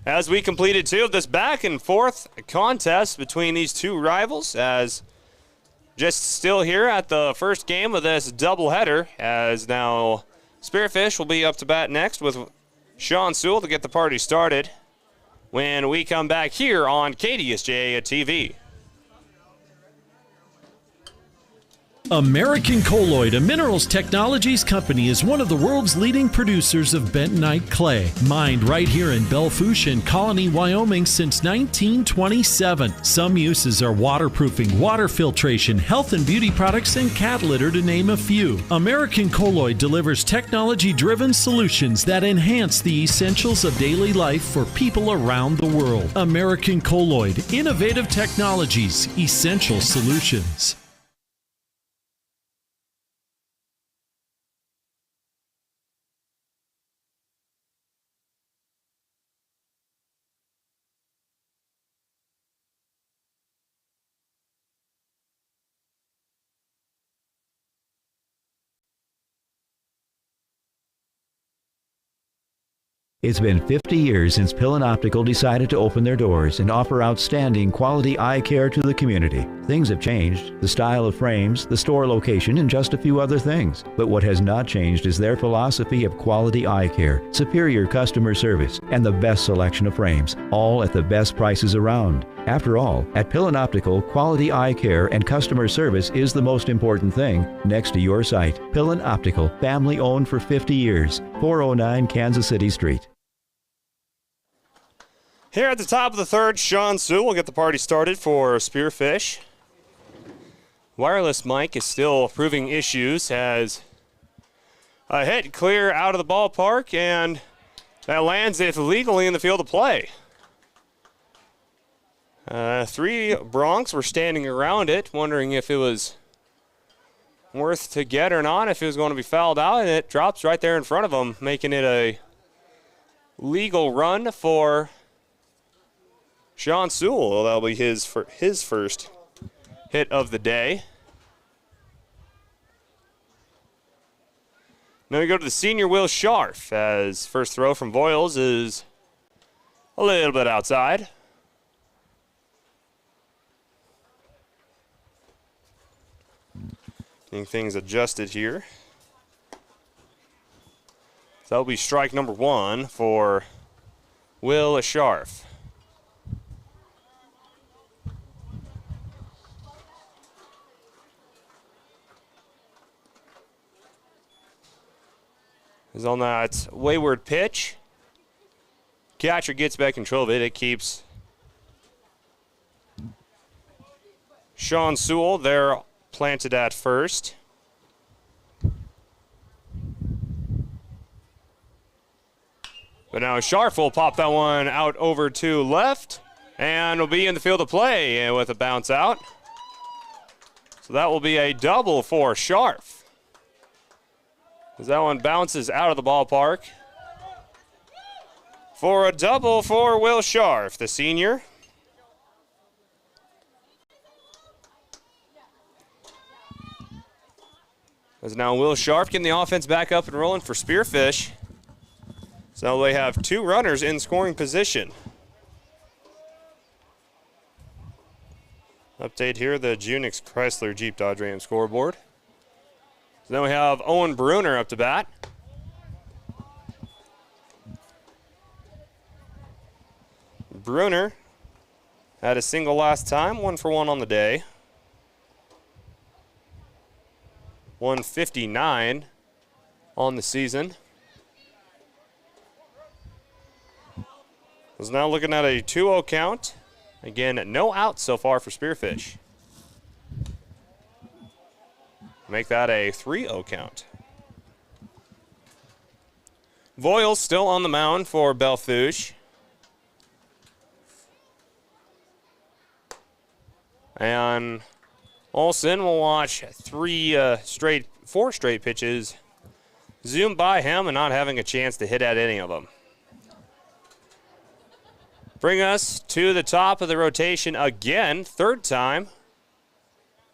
As we completed 2 of this back and forth contest between these 2 rivals, as just still here at the first game of this doubleheader, as now Spearfish will be up to bat next with Sean Sewell to get the party started when we come back here on KDSJ-TV. American Colloid, a minerals technologies company, is one of the world's leading producers of bentonite clay, mined right here in Belle Fourche in Colony, Wyoming since 1927. Some uses are waterproofing, water filtration, health and beauty products, and cat litter, to name a few. American Colloid delivers technology-driven solutions that enhance the essentials of daily life for people around the world. American Colloid, innovative technologies, essential solutions. It's been 50 years since Pillin Optical decided to open their doors and offer outstanding quality eye care to the community. Things have changed, the style of frames, the store location, and just a few other things. But what has not changed is their philosophy of quality eye care, superior customer service, and the best selection of frames, all at the best prices around. After all, at Pillin Optical, quality eye care and customer service is the most important thing next to your sight. Pillin Optical, family owned for 50 years, 409 Kansas City Street. Here at the top of the 3rd, Sean Sewell will get the party started for Spearfish. Wireless mic is still proving issues as a hit clear out of the ballpark, and that lands it legally in the field of play. 3 Broncs were standing around it, wondering if it was worth to get or not, if it was going to be fouled out, and it drops right there in front of them, making it a legal run for Sean Sewell. That'll be his first hit of the day. Now we go to the senior Will Scharf, as first throw from Voiles is a little bit outside. Getting things adjusted here. So that'll be strike number 1 for Will Scharf. Is on that wayward pitch. Catcher gets back control of it. It keeps Sean Sewell there planted at first. But now Scharf will pop that one out over to left and will be in the field of play with a bounce out. So that will be a double for Scharf, as that one bounces out of the ballpark for a double for Will Scharf, the senior. As now Will Scharf getting the offense back up and rolling for Spearfish. So they have 2 runners in scoring position. Update here, the Junix Chrysler Jeep Dodge Ram scoreboard. So then we have Owen Bruner up to bat. Bruner had a single last time, 1 for 1 on the day. 159 on the season. Was now looking at a 2-0 count. Again, no outs so far for Spearfish. Make that a 3-0 count. Voiles still on the mound for Belle Fourche. And Olsen will watch 4 straight pitches zoom by him and not having a chance to hit at any of them. Bring us to the top of the rotation again, 3rd time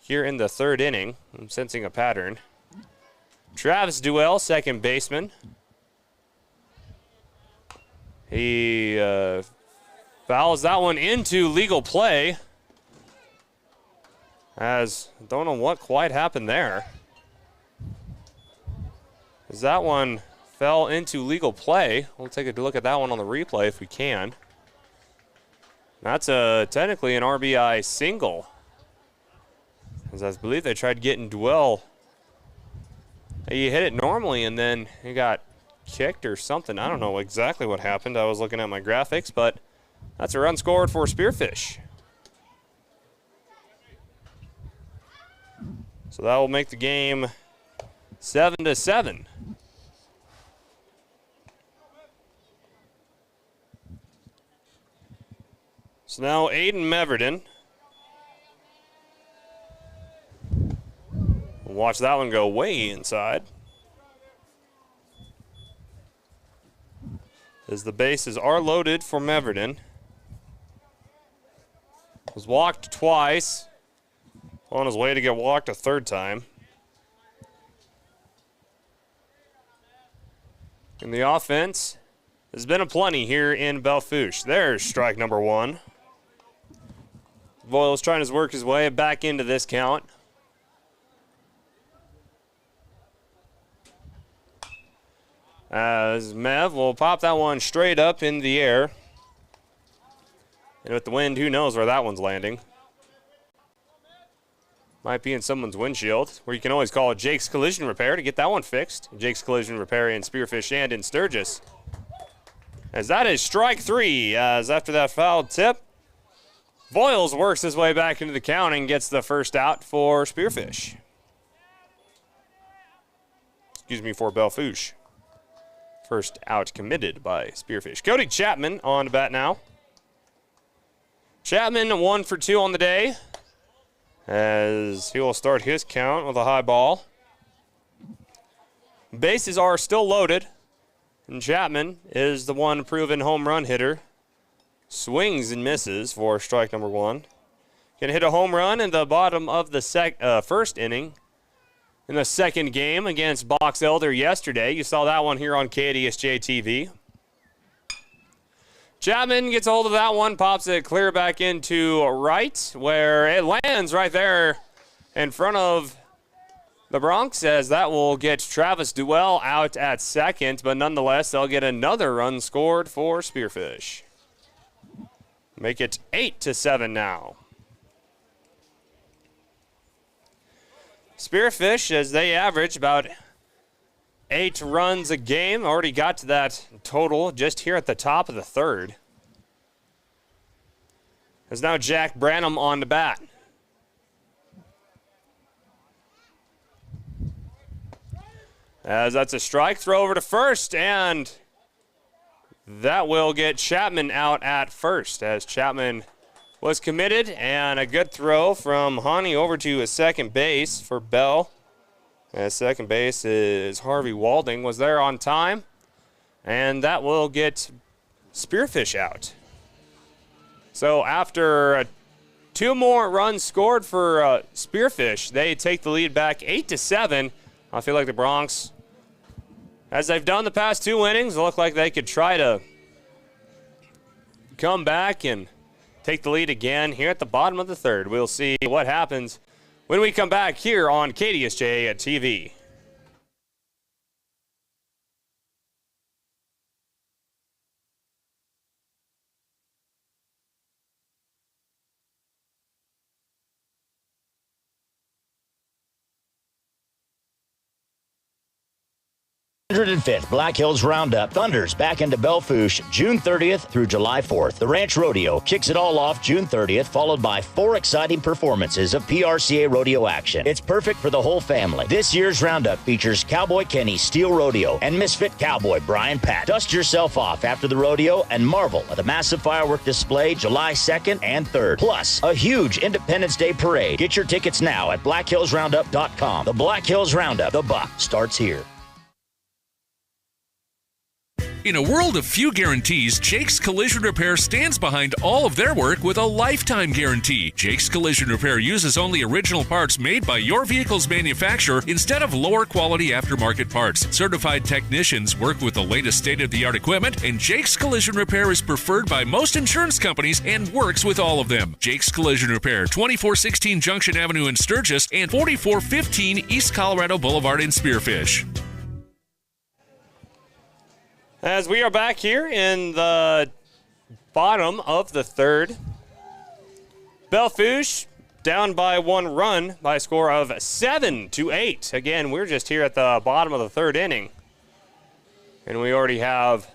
here in the 3rd inning. I'm sensing a pattern. Travis Duell, second baseman. He fouls that one into legal play. As don't know what quite happened there. As that one fell into legal play. We'll take a look at that one on the replay if we can. That's technically an RBI single. As I believe they tried getting Duell. He hit it normally and then he got kicked or something. I don't know exactly what happened. I was looking at my graphics, but that's a run scored for Spearfish. So that will make the game 7-7. So now Aiden Meverden. Watch that one go way inside. As the bases are loaded for Meverden. Was walked twice. On his way to get walked a 3rd time. And the offense has been aplenty here in Belle Fourche. There's strike number 1. Voiles trying to work his way back into this count. As Mev will pop that one straight up in the air. And with the wind, who knows where that one's landing. Might be in someone's windshield, where you can always call Jake's Collision Repair to get that one fixed. Jake's Collision Repair in Spearfish and in Sturgis. As that is strike 3, as after that foul tip, Voiles works his way back into the count and gets the first out for Spearfish. Excuse me, for Belle Fourche. First out committed by Spearfish. Cody Chapman on to bat now. Chapman 1 for 2 on the day, as he will start his count with a high ball. Bases are still loaded, and Chapman is the one proven home run hitter Swings and misses for strike number 1. Can hit a home run in the bottom of the first inning in the second game against Box Elder yesterday. You saw that one here on KDSJ-TV. Chapman gets a hold of that one, pops it clear back into right, where it lands right there in front of the Bronx, as that will get Travis Duell out at second, but nonetheless, they'll get another run scored for Spearfish. Make it 8-7 now. Spearfish, as they average about 8 runs a game, already got to that total just here at the top of the third. As now Jack Branham on the bat. As that's a strike, throw over to first, and that will get Chapman out at first, as Chapman was committed, and a good throw from Hani over to a second base for Belle. As second base is Harvey Walding, was there on time, and that will get Spearfish out. So after 2 more runs scored for Spearfish, they take the lead back 8-7. I feel like the Bronx, as they've done the past 2 innings, look like they could try to come back and take the lead again here at the bottom of the third. We'll see what happens when we come back here on KDSJ-TV. Black Hills Roundup thunders back into Belle Fourche June 30th through July 4th. The Ranch Rodeo kicks it all off June 30th, followed by 4 exciting performances of PRCA rodeo action. It's perfect for the whole family. This year's Roundup features Cowboy Kenny's Steel Rodeo and Misfit Cowboy Brian Pat. Dust yourself off after the rodeo and marvel at the massive firework display July 2nd and 3rd. Plus, a huge Independence Day parade. Get your tickets now at blackhillsroundup.com. The Black Hills Roundup, the buck starts here. In a world of few guarantees, Jake's Collision Repair stands behind all of their work with a lifetime guarantee. Jake's Collision Repair uses only original parts made by your vehicle's manufacturer instead of lower quality aftermarket parts. Certified technicians work with the latest state-of-the-art equipment, and Jake's Collision Repair is preferred by most insurance companies and works with all of them. Jake's Collision Repair, 2416 Junction Avenue in Sturgis and 4415 East Colorado Boulevard in Spearfish. As we are back here in the bottom of the third, Belle Fourche down by 1 run by a score of 7-8. Again, we're just here at the bottom of the third inning, and we already have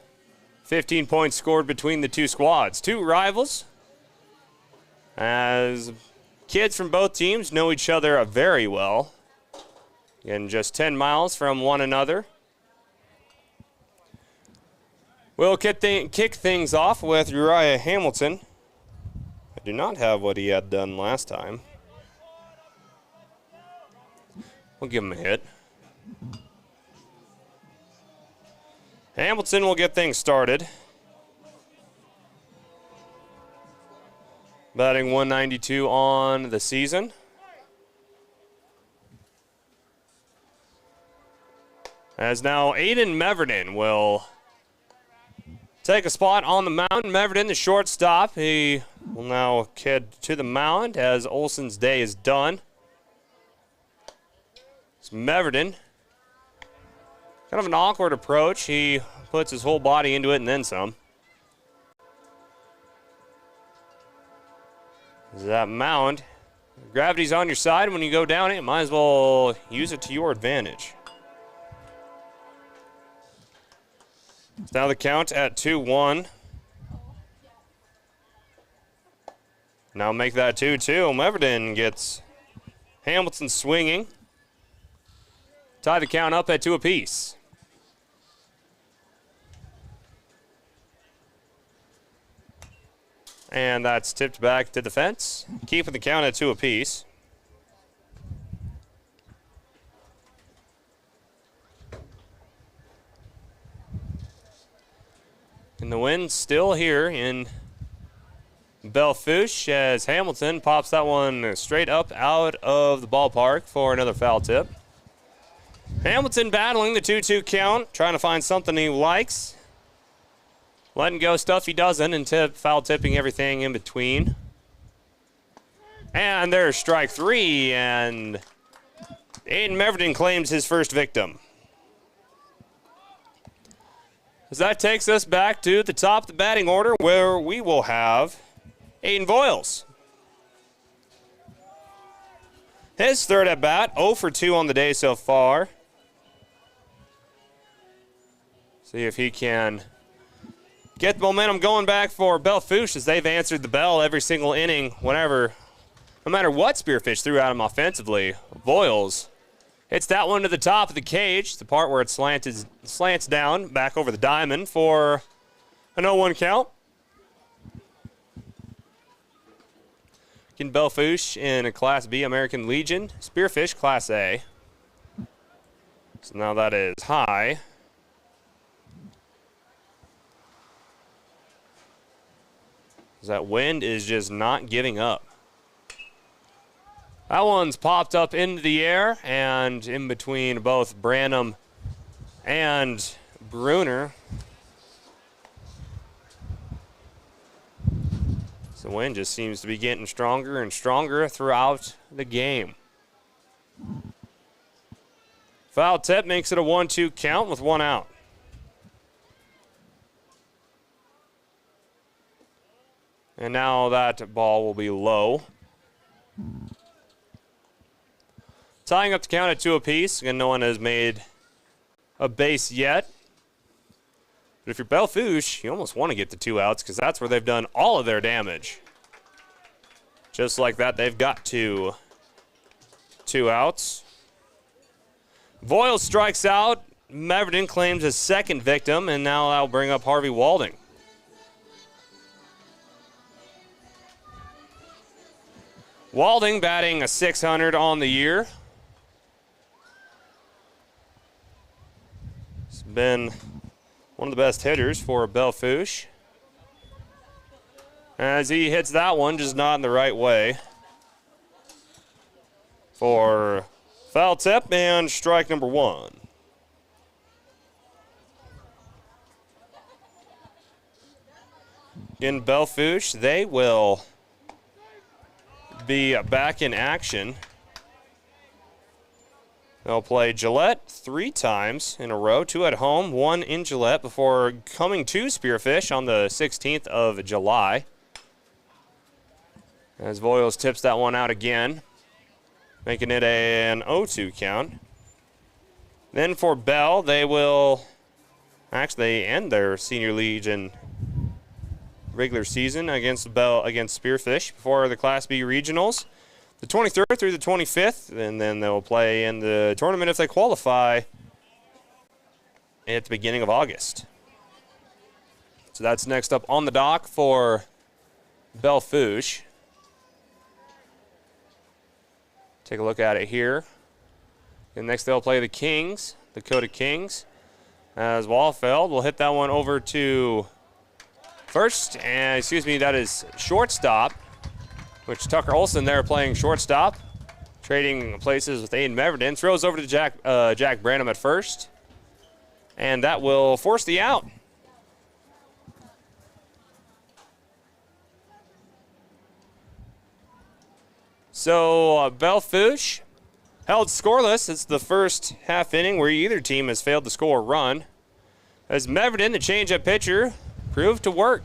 15 points scored between the 2 squads. 2 rivals, as kids from both teams know each other very well. Again, just 10 miles from one another. We'll kick things off with Uriah Hamilton. I do not have what he had done last time. We'll give him a hit. Hamilton will get things started. Batting 192 on the season. As now Aiden Meverden will take a spot on the mound. Meverden, the shortstop, he will now head to the mound as Olson's day is done. It's Meverden. Kind of an awkward approach. He puts his whole body into it and then some. That mound, gravity's on your side when you go down it. Might as well use it to your advantage. Now the count at 2-1. Now make that 2-2. Meverden gets Hamilton swinging. Tie the count up at 2 apiece. And that's tipped back to the fence, keeping the count at 2 apiece. And the wind still here in Belle Fourche as Hamilton pops that one straight up out of the ballpark for another foul tip. Hamilton battling the 2-2 count, trying to find something he likes. Letting go stuff he doesn't and foul tipping everything in between. And there's strike 3, and Aiden Meverden claims his first victim. As that takes us back to the top of the batting order, where we will have Aiden Voiles. His third at bat, 0 for 2 on the day so far. See if he can get the momentum going back for Belle Fourche, as they've answered the bell every single inning no matter what Spearfish threw at him offensively. Voiles hits that one to the top of the cage, the part where it slants down back over the diamond for an 0-1 count. Belle Fourche in a Class B American Legion, Spearfish Class A. So now that is high. That wind is just not giving up. That one's popped up into the air and in between both Branham and Bruner. The wind just seems to be getting stronger and stronger throughout the game. Foul tip makes it a 1-2 count with 1 out. And now that ball will be low. Tying up the count at 2 apiece. Again, no one has made a base yet. But if you're Belle Fourche, you almost want to get the 2 outs because that's where they've done all of their damage. Just like that, they've got 2 outs. Voiles strikes out. Meverden claims his second victim, and now that'll bring up Harvey Walding. Walding batting a .600 on the year. He's been one of the best hitters for Belle Fourche. As he hits that one, just not in the right way. For foul tip and strike number 1. In Belle Fourche, they will be back in action. They'll play Gillette 3 times in a row, 2 at home, 1 in Gillette, before coming to Spearfish on the 16th of July. As Voiles tips that one out again, making it an 0-2 count. Then for Belle, they will actually end their Senior Legion regular season against Spearfish before the Class B regionals, the 23rd through the 25th, and then they'll play in the tournament if they qualify at the beginning of August. So that's next up on the dock for Belle Fourche. Take a look at it here. And next they'll play the Kings, Dakota Kings, as Walfeld will hit that one over to first, and that is shortstop, which Tucker Olson there playing shortstop, trading places with Aiden Meverden. Throws over to Jack Branham at first, and that will force the out. So Belle Fourche held scoreless. It's the first half inning where either team has failed to score a run. As Meverden, the change-up pitcher, proved to work.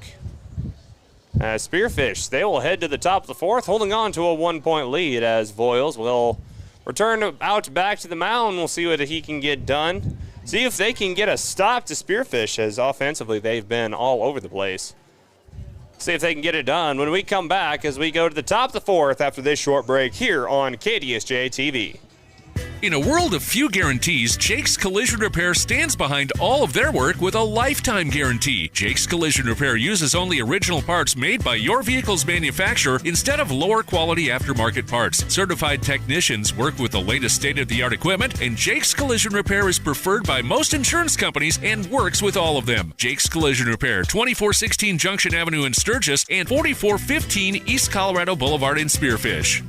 Spearfish, they will head to the top of the 4th, holding on to a 1-point lead as Voiles will return out back to the mound. We'll see what he can get done. See if they can get a stop to Spearfish, as offensively they've been all over the place. See if they can get it done when we come back as we go to the top of the 4th after this short break here on KDSJ-TV. In a world of few guarantees, Jake's Collision Repair stands behind all of their work with a lifetime guarantee. Jake's Collision Repair uses only original parts made by your vehicle's manufacturer instead of lower quality aftermarket parts. Certified technicians work with the latest state-of-the-art equipment, and Jake's Collision Repair is preferred by most insurance companies and works with all of them. Jake's Collision Repair, 2416 Junction Avenue in Sturgis and 4415 East Colorado Boulevard in Spearfish.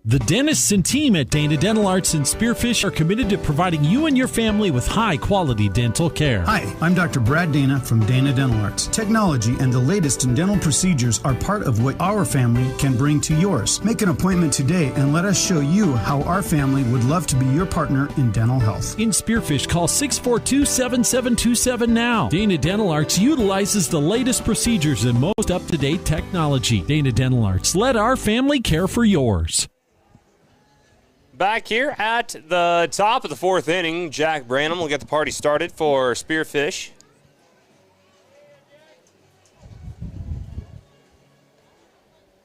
The dentists and team at Dana Dental Arts in Spearfish are committed to providing you and your family with high-quality dental care. Hi, I'm Dr. Brad Dana from Dana Dental Arts. Technology and the latest in dental procedures are part of what our family can bring to yours. Make an appointment today and let us show you how our family would love to be your partner in dental health. In Spearfish, call 642-7727 now. Dana Dental Arts utilizes the latest procedures and most up-to-date technology. Dana Dental Arts, let our family care for yours. Back here at the top of the fourth inning, Jack Branham will get the party started for Spearfish.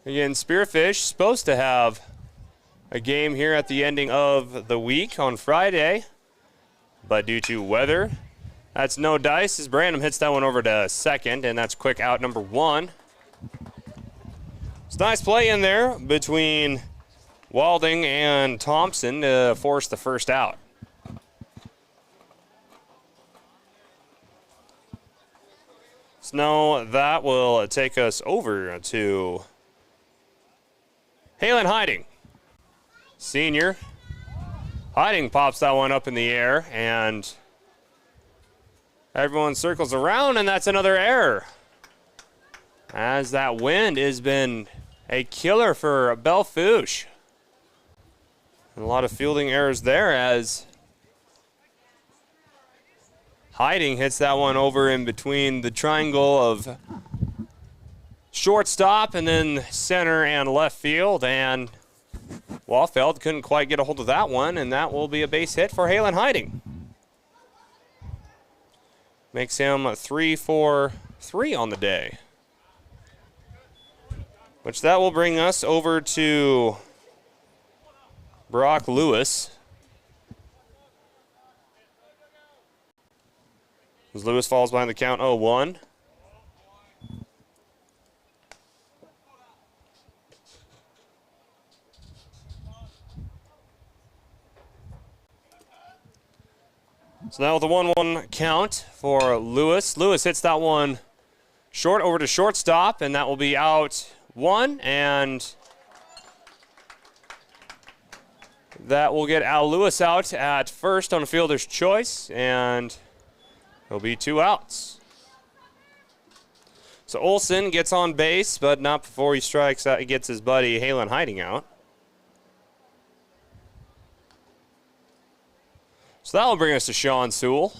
Again, Spearfish supposed to have a game here at the ending of the week on Friday, but due to weather, that's no dice as Branham hits that one over to second, and that's quick out number one. It's a nice play in there between Walding and Thompson to force the first out. So now that will take us over to Halen Hiding. Senior. Hiding pops that one up in the air, and everyone circles around, and that's another error. As that wind has been a killer for Belle Fourche. And a lot of fielding errors there as Hiding hits that one over in between the triangle of shortstop and then center and left field. And Wallfeld couldn't quite get a hold of that one, and that will be a base hit for Halen Hiding. Makes him 3 for 3 on the day. Which that will bring us over to Brock Lewis. As Lewis falls behind the count 0-1. So now with a 1-1 count for Lewis. Lewis hits that one short over to shortstop, and that will be out one, and that will get Al Lewis out at first on a fielder's choice, and there'll be 2 outs. So Olson gets on base, but not before he strikes out. He gets his buddy Halen Hiding out. So that will bring us to Sean Sewell.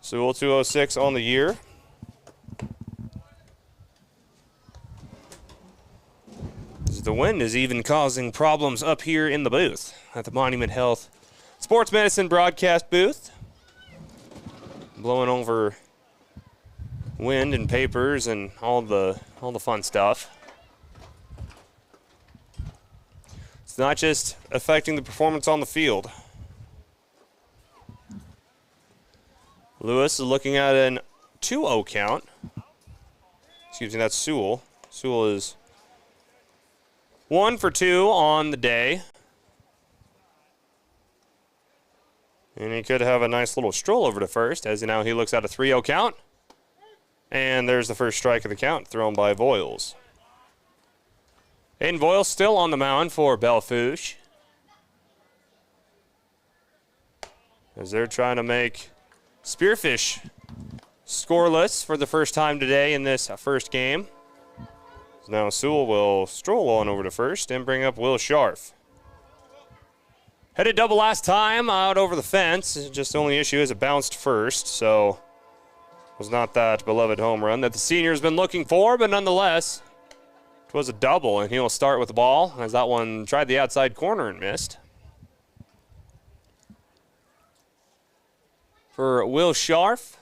Sewell 206 on the year. The wind is even causing problems up here in the booth at the Monument Health Sports Medicine broadcast booth. Blowing over wind and papers and all the fun stuff. It's not just affecting the performance on the field. Lewis is looking at an 2-0 count. Excuse me, that's Sewell. Sewell is 1 for 2 on the day. And he could have a nice little stroll over to first, as now he looks at a 3-0 count. And there's the first strike of the count, thrown by Voiles. Aiden Voiles still on the mound for Belle Fourche, as they're trying to make Spearfish scoreless for the first time today in this first game. Now Sewell will stroll on over to first and bring up Will Scharf. Headed double last time out over the fence. Just the only issue is it bounced first, so it was not that beloved home run that the senior's been looking for, but nonetheless, it was a double, and he'll start with the ball as that one tried the outside corner and missed. For Will Scharf,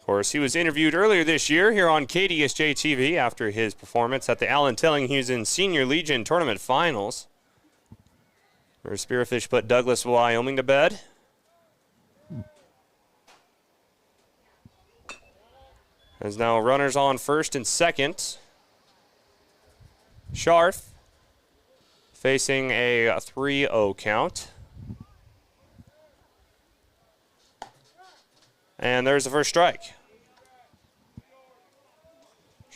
Of course, he was interviewed earlier this year here on KDSJ-TV after his performance at the Allen Tillinghusen Senior Legion Tournament Finals, where Spearfish put Douglas, Wyoming to bed. As now runners on first and second. Scharf facing a 3-0 count. And there's the first strike.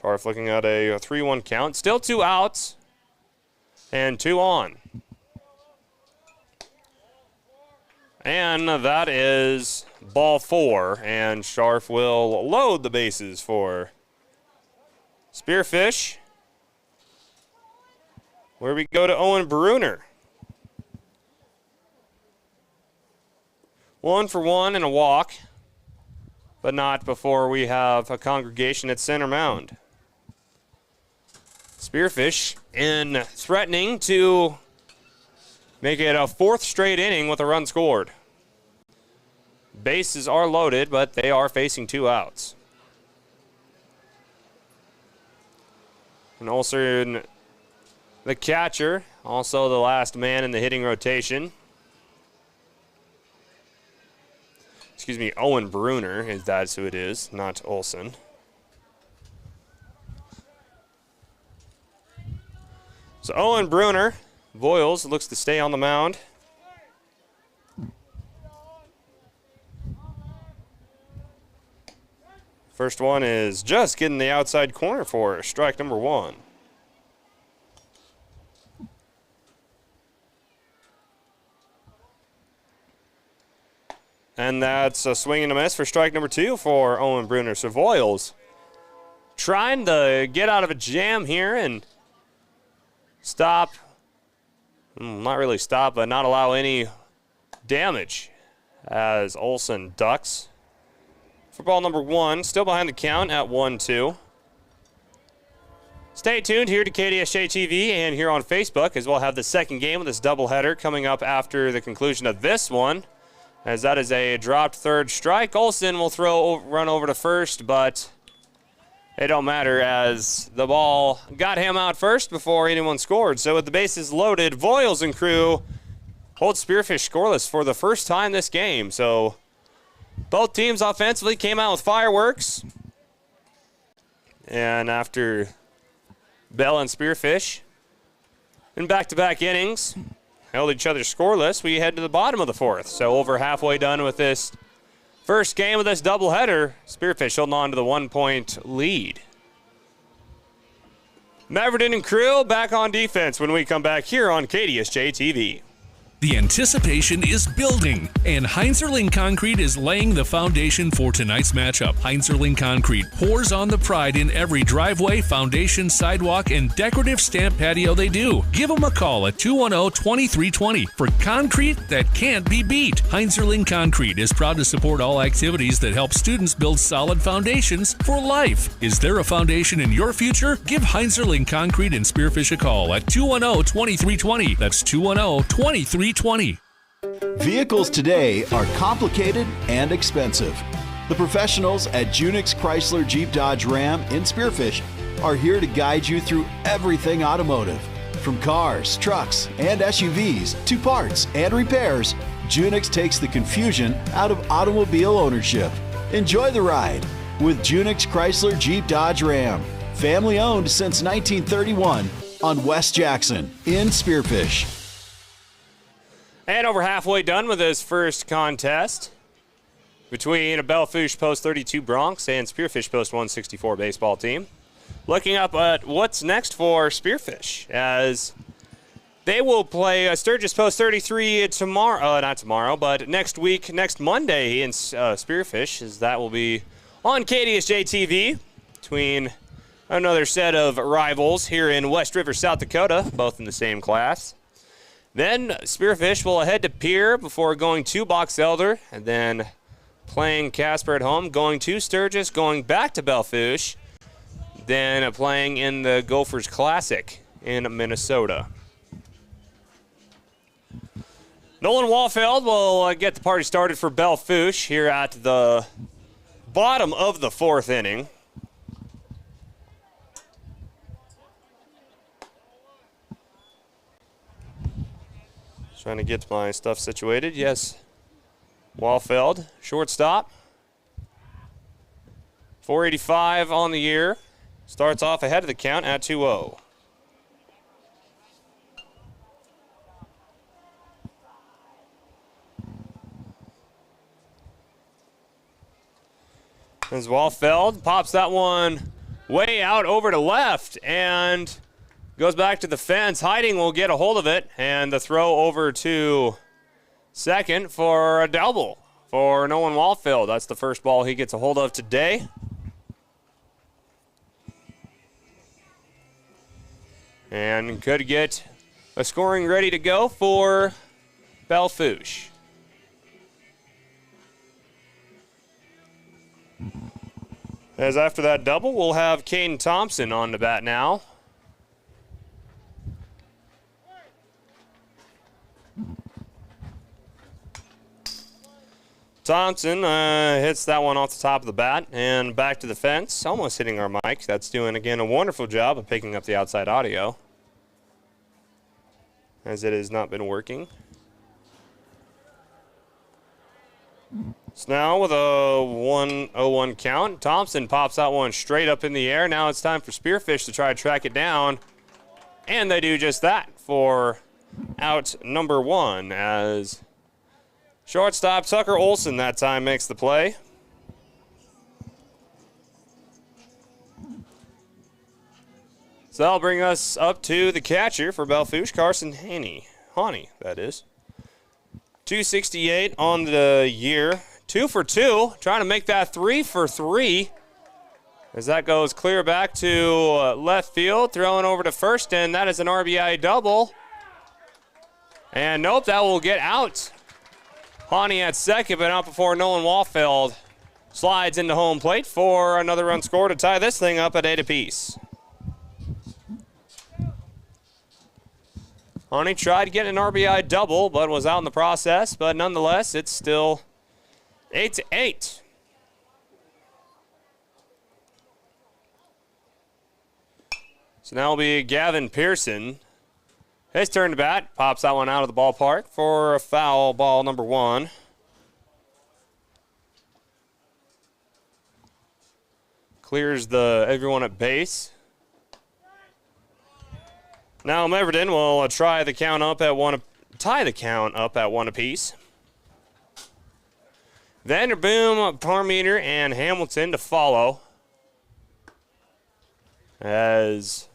Scharf looking at a 3-1 count. Still 2 outs and 2 on. And that is ball 4, and Scharf will load the bases for Spearfish, where we go to Owen Bruner. 1 for 1 and a walk, but not before we have a congregation at center mound. Spearfish in threatening to make it a 4th straight inning with a run scored. Bases are loaded, but they are facing 2 outs. And Olsen, the catcher, also the last man in the hitting rotation. Excuse me, Owen Bruner, that's who it is, not Olsen. So Owen Bruner, Voiles looks to stay on the mound. First one is just getting the outside corner for strike number 1. And that's a swing and a miss for strike number 2 for Owen Bruner. So Voiles trying to get out of a jam here and stop, not really stop, but not allow any damage as Olsen ducks. For ball number 1, still behind the count at 1-2. Stay tuned here to KDSJ-TV and here on Facebook, as we'll have the second game of this doubleheader coming up after the conclusion of this one, as that is a dropped 3rd strike. Olsen will run over to first, but it don't matter as the ball got him out first before anyone scored. So with the bases loaded, Voiles and crew hold Spearfish scoreless for the first time this game. So both teams offensively came out with fireworks. And after Belle and Spearfish in back-to-back innings held each other scoreless, we head to the bottom of the 4th. So over halfway done with this first game of this doubleheader, Spearfish holding on to the 1-point lead. Maverton and crew back on defense when we come back here on KDSJ-TV. The anticipation is building, and Heinzerling Concrete is laying the foundation for tonight's matchup. Heinzerling Concrete pours on the pride in every driveway, foundation, sidewalk, and decorative stamp patio they do. Give them a call at 210-2320 for concrete that can't be beat. Heinzerling Concrete is proud to support all activities that help students build solid foundations for life. Is there a foundation in your future? Give Heinzerling Concrete and Spearfish a call at 210-2320. That's 210-2320. Vehicles today are complicated and expensive. The professionals at Junix Chrysler Jeep Dodge Ram in Spearfish are here to guide you through everything automotive. From cars, trucks, and SUVs to parts and repairs, Junix takes the confusion out of automobile ownership. Enjoy the ride with Junix Chrysler Jeep Dodge Ram. Family owned since 1931 on West Jackson in Spearfish. And over halfway done with this first contest between a Belle Fourche Post 32 Bronx and Spearfish Post 164 baseball team. Looking up at what's next for Spearfish, as they will play Sturgis Post 33 tomorrow, not tomorrow, but next week, next Monday in Spearfish, as that will be on KDSJ-TV between another set of rivals here in West River, South Dakota, both in the same class. Then Spearfish will head to Pierre before going to Box Elder, and then playing Casper at home, going to Sturgis, going back to Belle Fourche, then playing in the Gophers Classic in Minnesota. Nolan Wallfeld will get the party started for Belle Fourche here at the bottom of the 4th inning. Trying to get my stuff situated. Yes, Walfeld, shortstop. 485 on the year. Starts off ahead of the count at 2-0. As Walfeld pops that one way out over to left and goes back to the fence. Hiding will get a hold of it, and the throw over to second for a double for Nolan Walfeld. That's the first ball he gets a hold of today. And could get a scoring ready to go for Belle Fourche. As after that double, we'll have Caden Thompson on the bat now. Thompson hits that one off the top of the bat and back to the fence, almost hitting our mic. That's doing, again, a wonderful job of picking up the outside audio, as it has not been working. So now with a 1-0-1 count, Thompson pops that one straight up in the air. Now it's time for Spearfish to try to track it down, and they do just that for out number 1, as shortstop Tucker Olson that time makes the play. So that'll bring us up to the catcher for Belle Fourche, Carson Haney, that is. 268 on the year, 2 for 2, trying to make that 3 for 3. As that goes clear back to left field, throwing over to first, and that is an RBI double. And nope, that will get out. Haney at second, but not before Nolan Walfeld slides into home plate for another run score to tie this thing up at 8 apiece. Haney tried to get an RBI double, but was out in the process. But nonetheless, it's still 8-8. So now will be Gavin Pearson. His turn to bat. Pops that one out of the ballpark for a foul, ball number 1. Clears everyone at base. Now Meverden will try the count up at tie the count up at 1 apiece. Vanderboom, Parmeter, and Hamilton to follow. As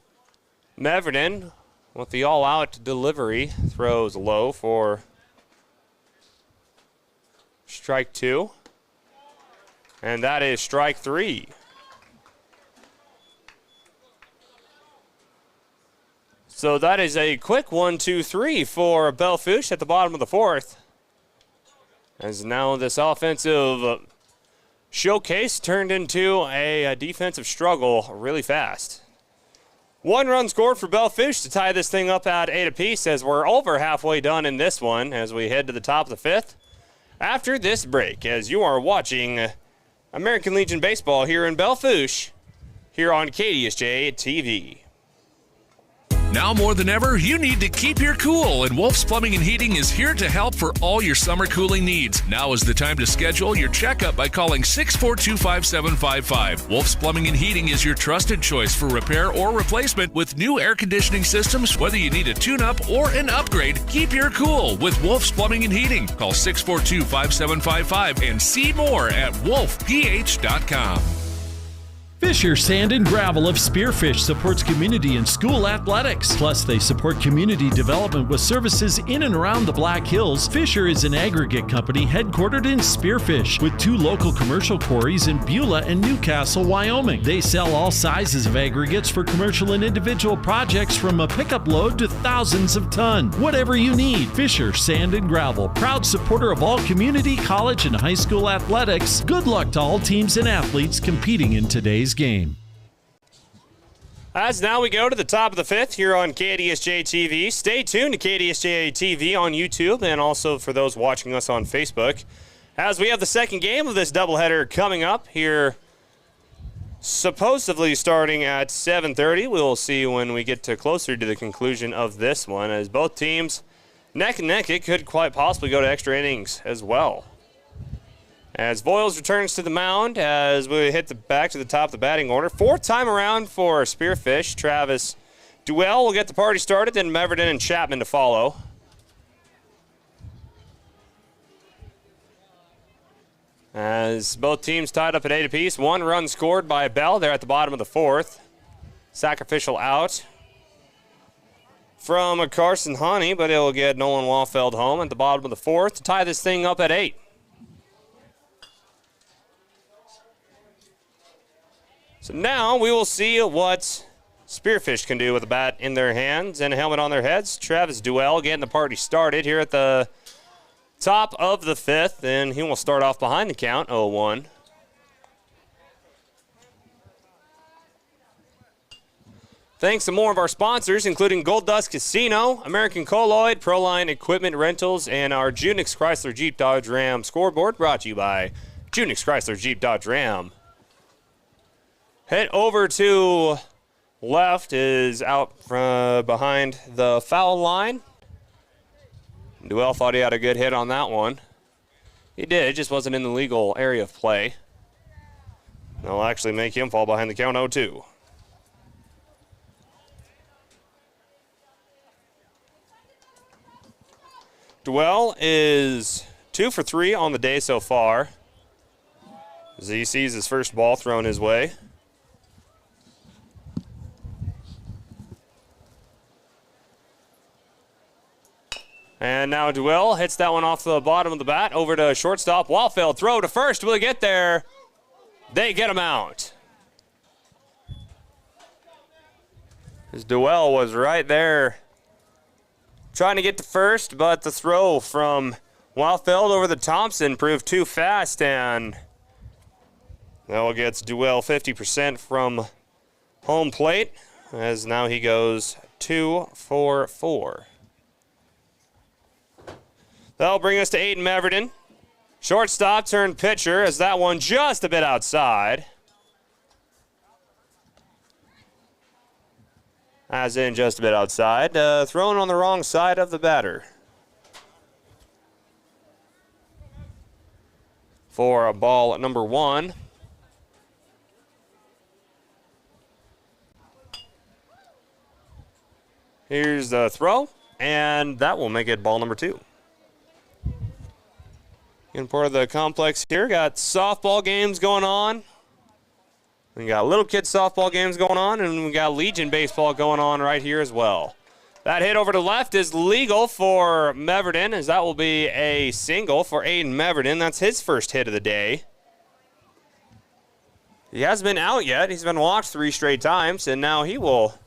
Meverden, with the all-out delivery, throws low for strike 2. And that is strike 3. So that is a quick 1-2-3 for Belle Fourche at the bottom of the 4th. As now this offensive showcase turned into a defensive struggle really fast. 1 run scored for Belle Fourche to tie this thing up at 8 apiece, as we're over halfway done in this one as we head to the top of the 5th. After this break, as you are watching American Legion Baseball here in Belle Fourche, here on KDSJ-TV. Now more than ever, you need to keep your cool, and Wolf's Plumbing and Heating is here to help for all your summer cooling needs. Now is the time to schedule your checkup by calling 642-5755. Wolf's Plumbing and Heating is your trusted choice for repair or replacement with new air conditioning systems. Whether you need a tune-up or an upgrade, keep your cool with Wolf's Plumbing and Heating. Call 642-5755 and see more at wolfph.com. Fisher Sand and Gravel of Spearfish supports community and school athletics. Plus, they support community development with services in and around the Black Hills. Fisher is an aggregate company headquartered in Spearfish with 2 local commercial quarries in Beulah and Newcastle, Wyoming. They sell all sizes of aggregates for commercial and individual projects, from a pickup load to thousands of tons. Whatever you need, Fisher Sand and Gravel, proud supporter of all community, college, and high school athletics. Good luck to all teams and athletes competing in today's game. As now we go to the top of the 5th here on KDSJ-TV. Stay tuned to KDSJ-TV on YouTube, and also for those watching us on Facebook. As we have the second game of this doubleheader coming up here, supposedly starting at 7:30. We'll see when we get closer to the conclusion of this one, as both teams neck and neck. It could quite possibly go to extra innings as well. As Voiles returns to the mound as we hit back to the top of the batting order. Fourth time around for Spearfish. Travis Duell will get the party started, then Meverden and Chapman to follow. As both teams tied up at 8 apiece. 1 run scored by Belle there at the bottom of the 4th. Sacrificial out from Carson Honey, but it will get Nolan Wallfeld home at the bottom of the 4th to tie this thing up at 8. So now we will see what Spearfish can do with a bat in their hands and a helmet on their heads. Travis Duell getting the party started here at the top of the 5th, and he will start off behind the count, 0-1. Thanks to more of our sponsors, including Gold Dust Casino, American Colloid, Proline Equipment Rentals, and our Junix Chrysler Jeep Dodge Ram scoreboard, brought to you by Junix Chrysler Jeep Dodge Ram. Hit over to left is out from behind the foul line. Duell thought he had a good hit on that one. He did, it just wasn't in the legal area of play. They'll actually make him fall behind the count, 0-2. Duell is 2 for 3 on the day so far, as he sees his first ball thrown his way. And now Duell hits that one off the bottom of the bat over to shortstop. Wallfeld throw to first. Will he get there? They get him out. As Duell was right there trying to get to first, but the throw from Wallfeld over the Thompson proved too fast, and that gets Duell 50% from home plate, as now he goes 2 for 4. That'll bring us to Aiden Meverden. Shortstop turned pitcher, as that one just a bit outside. As in just a bit outside. Thrown on the wrong side of the batter. For a ball at number 1. Here's the throw, and that will make it ball number 2. In part of the complex here, got softball games going on. We got little kid softball games going on, and we got Legion baseball going on right here as well. That hit over to left is legal for Meverden, as that will be a single for Aiden Meverden. That's his first hit of the day. He hasn't been out yet. He's been walked 3 straight times, and now he will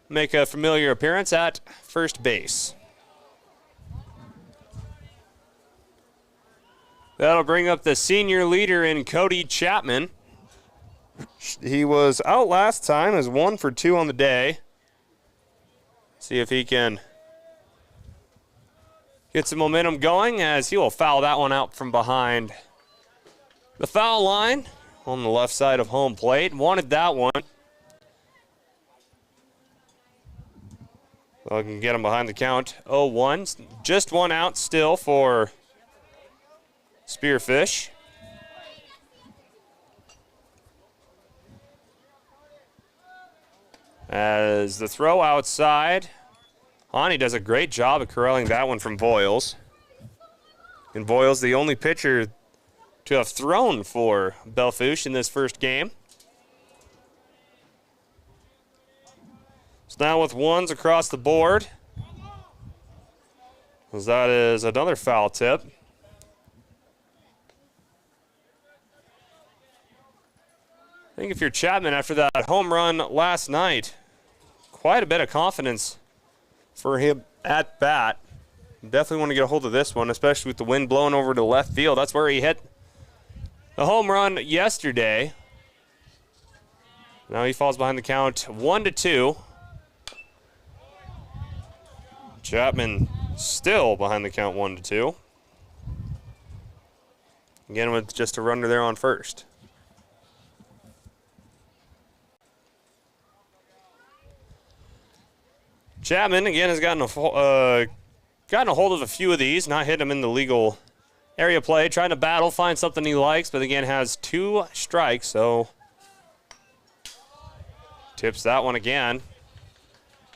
make a familiar appearance at first base. That'll bring up the senior leader in Cody Chapman. He was out last time as 1 for 2 on the day. See if he can get some momentum going, as he will foul that one out from behind the foul line on the left side of home plate. Wanted that one. Well, I can get him behind the count, 0-1. Just 1 out still for Spearfish. As the throw outside, Hani does a great job of corralling that one from Voiles. And Voiles, the only pitcher to have thrown for Belle Fourche in this first game. So now with 1s across the board, as that is another foul tip. I think if you're Chapman after that home run last night, quite a bit of confidence for him at bat. Definitely want to get a hold of this one, especially with the wind blowing over to left field. That's where he hit the home run yesterday. Now he falls behind the count, 1-2. Chapman still behind the count, 1-2. Again with just a runner there on first. Chapman, again, has gotten a hold of a few of these, not hit him in the legal area play. Trying to battle, find something he likes, but again has 2 strikes, so tips that one again.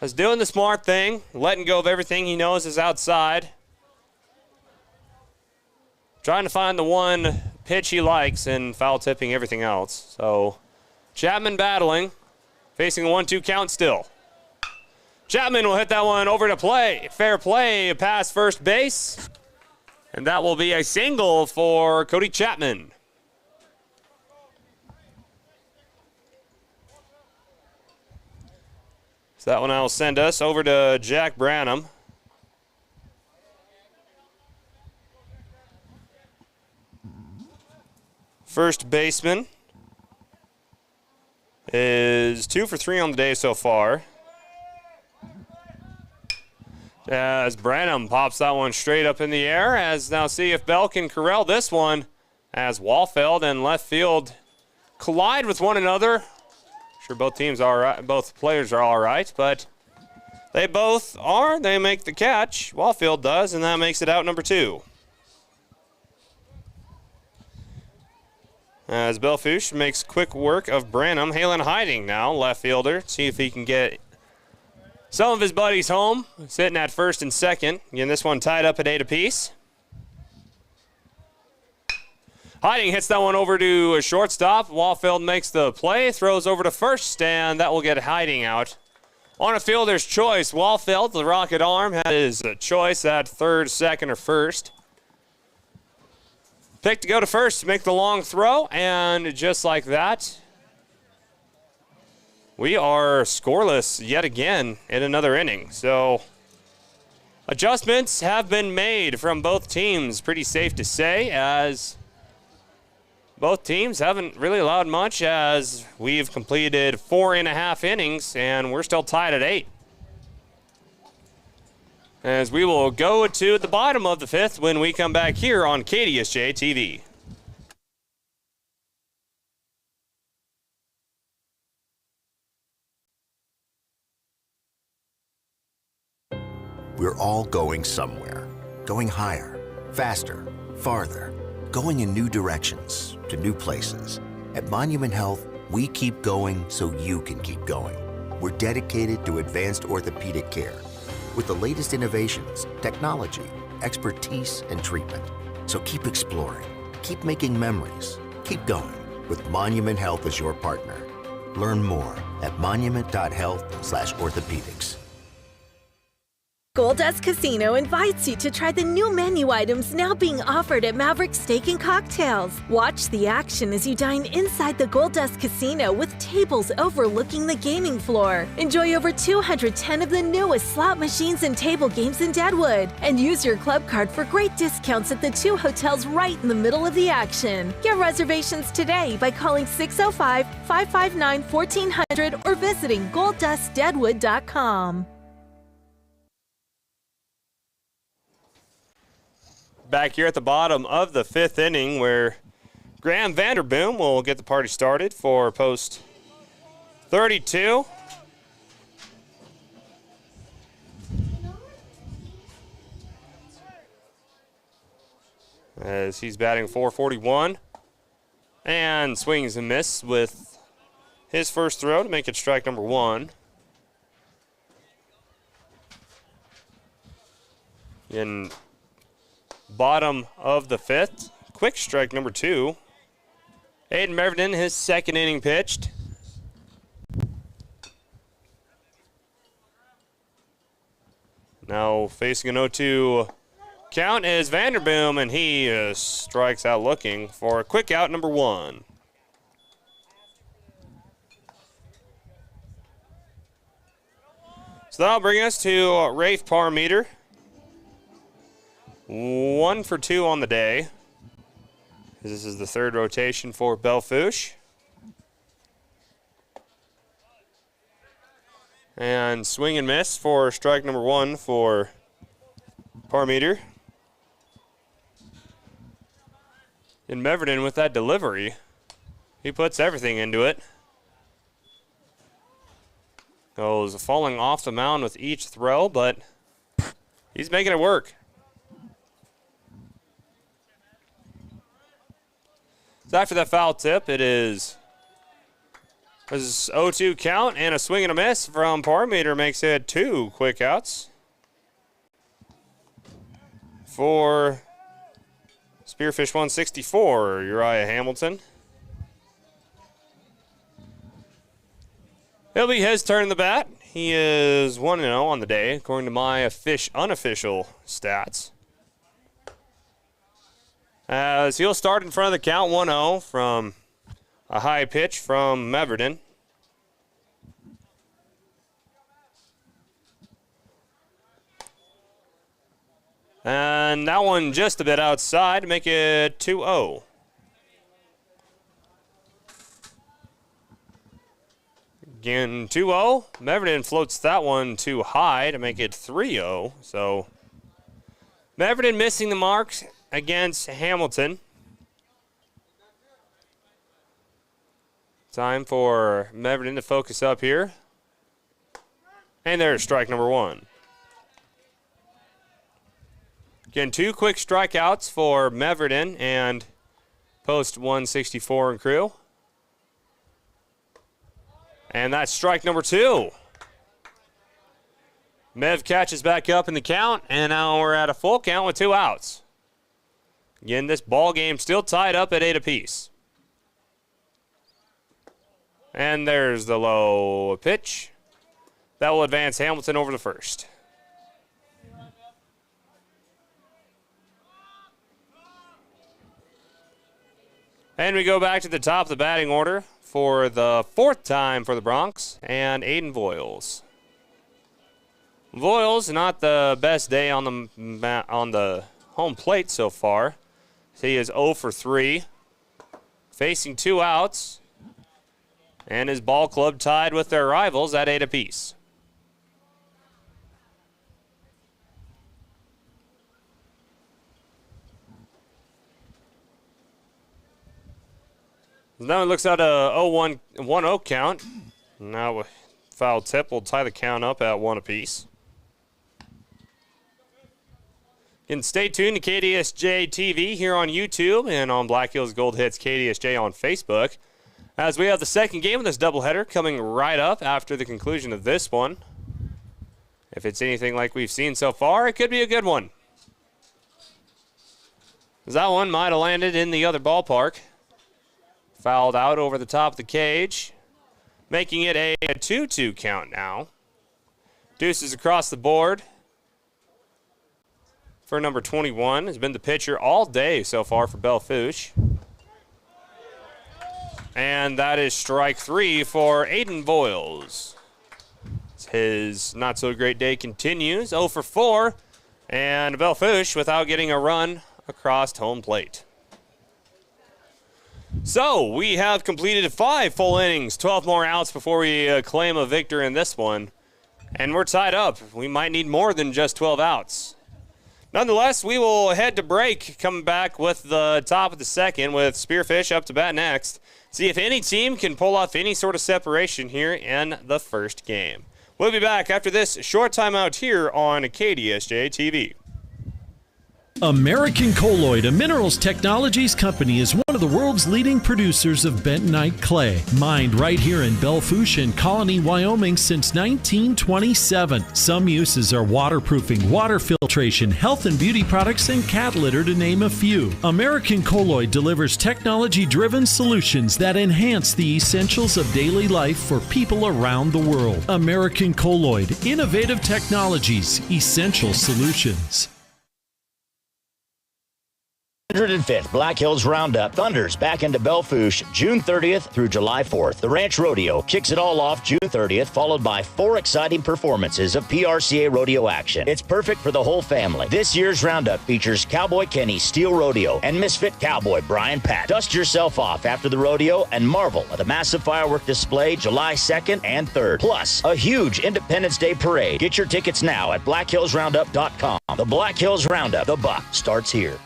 Is doing the smart thing, letting go of everything he knows is outside. Trying to find the one pitch he likes and foul tipping everything else. So Chapman battling, facing a 1-2 count still. Chapman will hit that one over to play. Fair play past first base. And that will be a single for Cody Chapman. So that one will send us over to Jack Branham. First baseman is 2 for 3 on the day so far. As Branham pops that one straight up in the air, as now see if Belle can corral this one as Wallfeld and left field collide with one another. Sure, both teams are right, both players are all right, but they both are. They make the catch. Wallfield does, and that makes it out number 2. As Belle Fourche makes quick work of Branham. Halen hiding now, left fielder. See if he can get some of his buddies home, sitting at first and second. Again, this one tied up at 8 apiece. Hiding hits that one over to a shortstop. Wallfeld makes the play, throws over to first, and that will get Hiding out. On a fielder's choice, Wallfeld, the rocket arm, had his choice at third, second, or first. Pick to go to first to make the long throw, and just like that, we are scoreless yet again in another inning. So adjustments have been made from both teams, pretty safe to say, as both teams haven't really allowed much, as we've completed 4.5 innings and we're still tied at 8. As we will go to the bottom of the 5th when we come back here on KDSJ-TV. We're all going somewhere, going higher, faster, farther, going in new directions, to new places. At Monument Health, we keep going so you can keep going. We're dedicated to advanced orthopedic care with the latest innovations, technology, expertise, and treatment. So keep exploring, keep making memories, keep going with Monument Health as your partner. Learn more at monument.health/orthopedics. Gold Dust Casino invites you to try the new menu items now being offered at Maverick Steak and Cocktails. Watch the action as you dine inside the Gold Dust Casino with tables overlooking the gaming floor. Enjoy over 210 of the newest slot machines and table games in Deadwood. And use your club card for great discounts at the 2 hotels right in the middle of the action. Get reservations today by calling 605-559-1400 or visiting golddustdeadwood.com. Back here at the bottom of the 5th inning, where Graham Vanderboom will get the party started for post 32. As he's batting .441 and swings and misses with his first throw to make it strike number 1. In bottom of the 5th, quick strike number 2. Aiden Mervden, his second inning pitched. Now facing an 0-2 count is Vanderboom, and he strikes out looking for a quick out number 1. So that'll bring us to Rafe Parmeter. 1 for 2 on the day. This is the third rotation for Belle Fourche. And swing and miss for strike number 1 for Parmeter. And Meverden with that delivery. He puts everything into it. Goes falling off the mound with each throw, but he's making it work. So after that foul tip, it is a 0-2 count and a swing and a miss from Parmeter makes it 2 quick outs for Spearfish 164, Uriah Hamilton. It'll be his turn in the bat. He is 1-0 on the day, according to my unofficial stats. As he'll start in front of the count 1-0 from a high pitch from Meverden. And that one just a bit outside to make it 2-0. Again, 2-0. Meverden floats that one too high to make it 3-0. So Meverden missing the mark against Hamilton. Time for Meverden to focus up here. And there's strike number 1. Again, 2 quick strikeouts for Meverden and post 164 and crew. And that's strike number 2. Mev catches back up in the count, and now we're at a full count with 2 outs. Again, this ball game still tied up at 8 apiece. And there's the low pitch. That will advance Hamilton over the first. And we go back to the top of the batting order for the 4th time for the Bronx, and Aiden Voiles. Voiles, not the best day on the home plate so far. He is 0 for 3, facing 2 outs, and his ball club tied with their rivals at 8 apiece. Now it looks at a 1-0 count. Now a foul tip will tie the count up at 1 apiece. And stay tuned to KDSJ-TV here on YouTube and on Black Hills Gold Hits KDSJ on Facebook, as we have the second game of this doubleheader coming right up after the conclusion of this one. If it's anything like we've seen so far, it could be a good one. That one might have landed in the other ballpark. Fouled out over the top of the cage, making it a 2-2 count now. Deuces across the board for number 21. Has been the pitcher all day so far for Belle Fourche. And that is strike 3 for Aiden Voiles. His not-so-great day continues, 0 for 4, and Belle Fourche without getting a run across home plate. So we have completed 5 full innings, 12 more outs before we claim a victor in this one. And we're tied up. We might need more than just 12 outs. Nonetheless, we will head to break, coming back with the top of the second with Spearfish up to bat next. See if any team can pull off any sort of separation here in the first game. We'll be back after this short timeout here on KDSJ-TV. American Colloid, a minerals technologies company, is one of the world's leading producers of bentonite clay, mined right here in Belle Fourche in Colony, Wyoming since 1927. Some uses are waterproofing, water filtration, health and beauty products, and cat litter, to name a few. American Colloid delivers technology-driven solutions that enhance the essentials of daily life for people around the world. American Colloid, innovative technologies, essential solutions. 105th Black Hills Roundup thunders back into Belle Fourche June 30th through July 4th. The Ranch Rodeo kicks it all off June 30th, followed by 4 exciting performances of PRCA rodeo action. It's perfect for the whole family. This year's Roundup features Cowboy Kenny's Steel Rodeo and Misfit Cowboy Brian Pack. Dust yourself off after the rodeo and marvel at the massive firework display July 2nd and 3rd. Plus, a huge Independence Day parade. Get your tickets now at blackhillsroundup.com. The Black Hills Roundup, the buck starts here.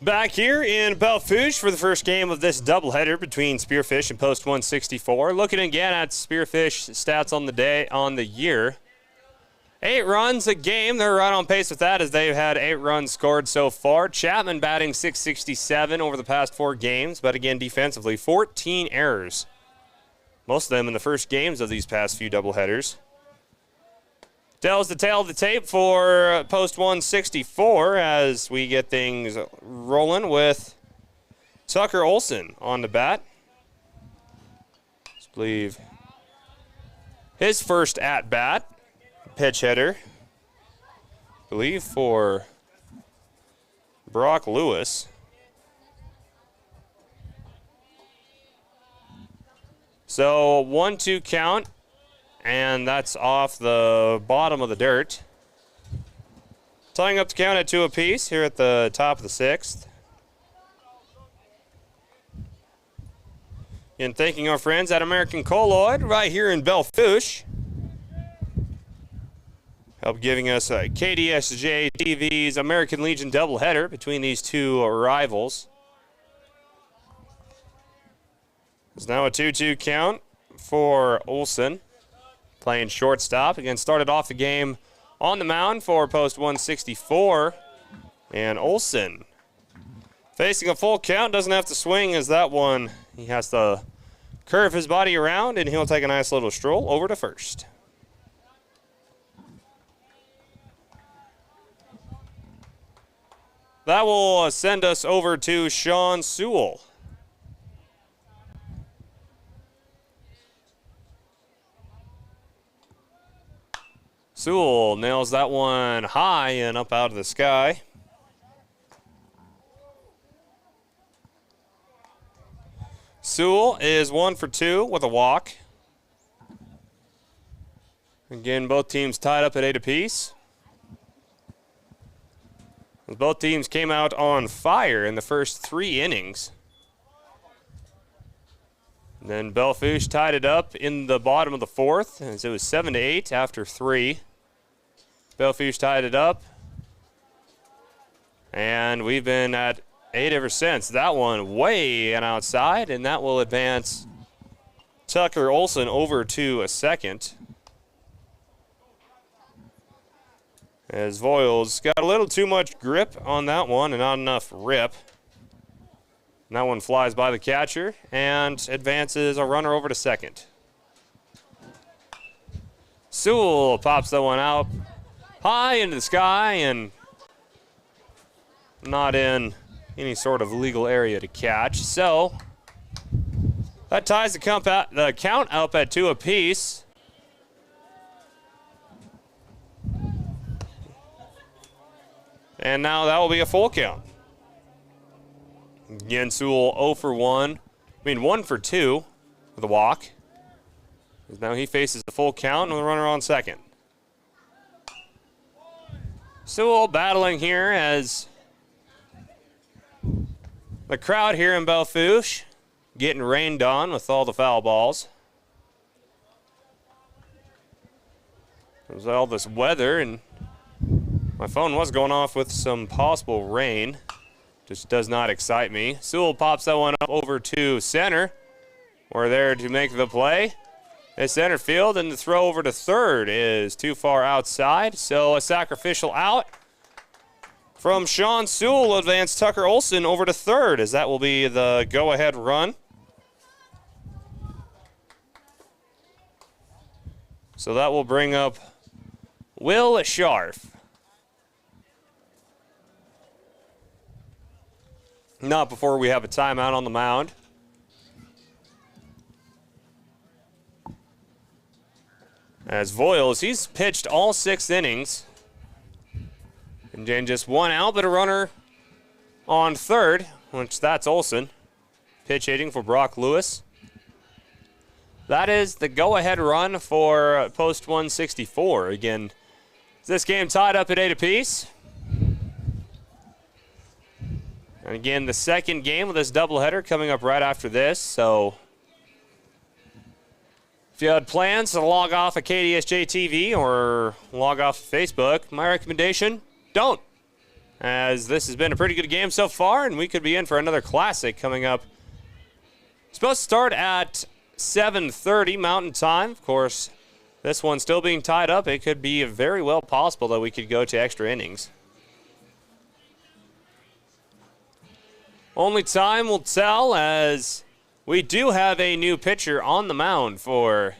Back here in Belle Fourche for the first game of this doubleheader between Spearfish and Post 164. Looking again at Spearfish stats on the day, on the year. 8 runs a game. They're right on pace with that as they've had 8 runs scored so far. Chapman batting .667 over the past 4 games, but again defensively, 14 errors. Most of them in the first games of these past few doubleheaders. Tells the tail of the tape for Post 164 as we get things rolling with Tucker Olson on the bat. I believe his first at-bat, pitch hitter, I believe for Brock Lewis. So 1-2 count. And that's off the bottom of the dirt. Tying up the count at 2 apiece here at the top of the 6th. And thanking our friends at American Colloid right here in Belle Fourche. Help giving us KDSJ-TV's American Legion doubleheader between these two rivals. It's now a 2-2 count for Olson. Playing shortstop. Again, started off the game on the mound for Post 164. And Olson facing a full count. Doesn't have to swing as that one. He has to curve his body around, and he'll take a nice little stroll over to first. That will send us over to Sean Sewell. Sewell nails that one high and up out of the sky. Sewell is 1 for 2 with a walk. Again, both teams tied up at 8 apiece. Both teams came out on fire in the first 3 innings. And then Belle Fourche tied it up in the bottom of the 4th, as it was 7-8 after 3. Belle Fourche tied it up, and we've been at 8 ever since. That one way and outside, and that will advance Tucker Olson over to a second. As Voiles got a little too much grip on that one and not enough rip. And that one flies by the catcher and advances a runner over to second. Sewell pops that one out high into the sky and not in any sort of legal area to catch. So that ties the count up at 2 apiece. And now that will be a full count. Again, Sewell 0 for 1. 1 for 2 with a walk. Now he faces the full count with a runner on second. Sewell battling here as the crowd here in Belle Fourche getting rained on with all the foul balls. There's all this weather, and my phone was going off with some possible rain. Just does not excite me. Sewell pops that one up over to center. We're there to make the play. It's center field, and the throw over to third is too far outside. So a sacrificial out from Sean Sewell will advance Tucker Olson over to third, as that will be the go-ahead run. So that will bring up Will Scharf. Not before we have a timeout on the mound. As Voiles, he's pitched all 6 innings. And then just 1 out, but a runner on third, which that's Olson. Pitch hitting for Brock Lewis. That is the go-ahead run for Post 164. Again, this game tied up at 8 apiece. And again, the second game of this doubleheader coming up right after this, so if you had plans to log off of KDSJ-TV or log off of Facebook, my recommendation, don't. as this has been a pretty good game so far, and we could be in for another classic coming up. It's supposed to start at 7:30 Mountain Time. Of course, this one still being tied up. It could be very well possible that we could go to extra innings. Only time will tell, as we do have a new pitcher on the mound for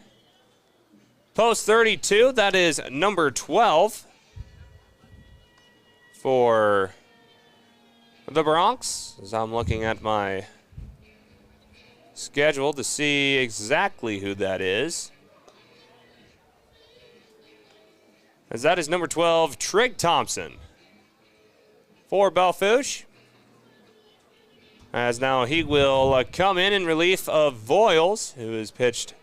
post 32. That is number 12 for the Bronx, as I'm looking at my schedule to see exactly who that is. As that is number 12, Trig Thompson for Belle Fourche. As now he will come in relief of Voiles, who has pitched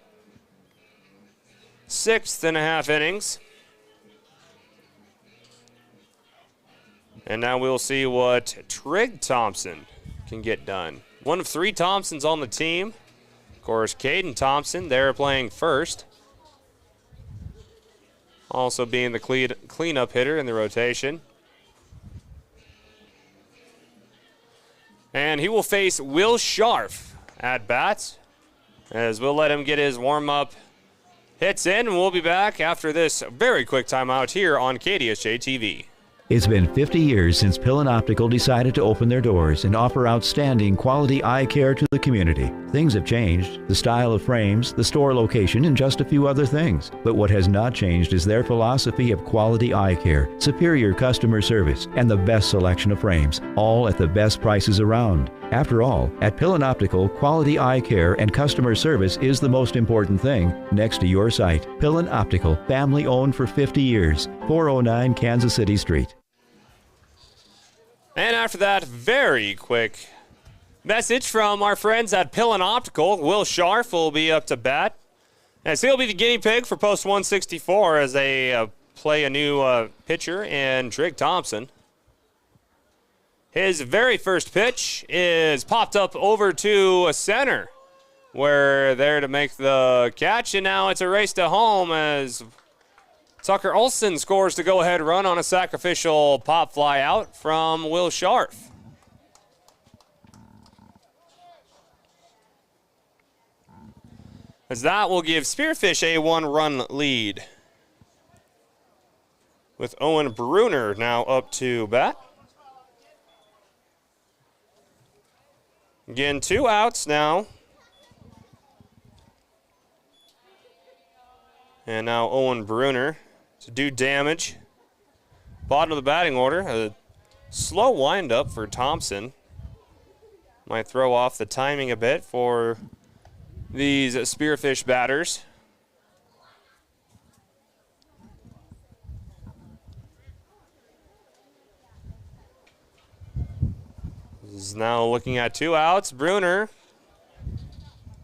6.5 innings. And now we'll see what Trig Thompson can get done. One of 3 Thompsons on the team. Of course, Caden Thompson, they're playing first. Also being the cleanup hitter in the rotation. And he will face Will Scharf at bat, as we'll let him get his warm-up hits in, and we'll be back after this very quick timeout here on KDSJ-TV. It's been 50 years since Pillin Optical decided to open their doors and offer outstanding quality eye care to the community. Things have changed, the style of frames, the store location, and just a few other things. But what has not changed is their philosophy of quality eye care, superior customer service, and the best selection of frames, all at the best prices around. After all, at Pillin Optical, quality eye care and customer service is the most important thing next to your sight. Pillin Optical, family owned for 50 years, 409 Kansas City Street. And after that, very quick message from our friends at Pillin Optical. Will Scharf will be up to bat, as he'll be the guinea pig for post 164 as they play a new pitcher in Trig Thompson. His very first pitch is popped up over to center, where there to make the catch, and now it's a race to home as Tucker Olson scores the go-ahead run on a sacrificial pop fly out from Will Scharf. As that will give Spearfish a 1-run lead, with Owen Bruner now up to bat. Again, 2 outs now. And now Owen Bruner to do damage. Bottom of the batting order, a slow windup for Thompson. Might throw off the timing a bit for these Spearfish batters. This is now looking at 2 outs. Bruner,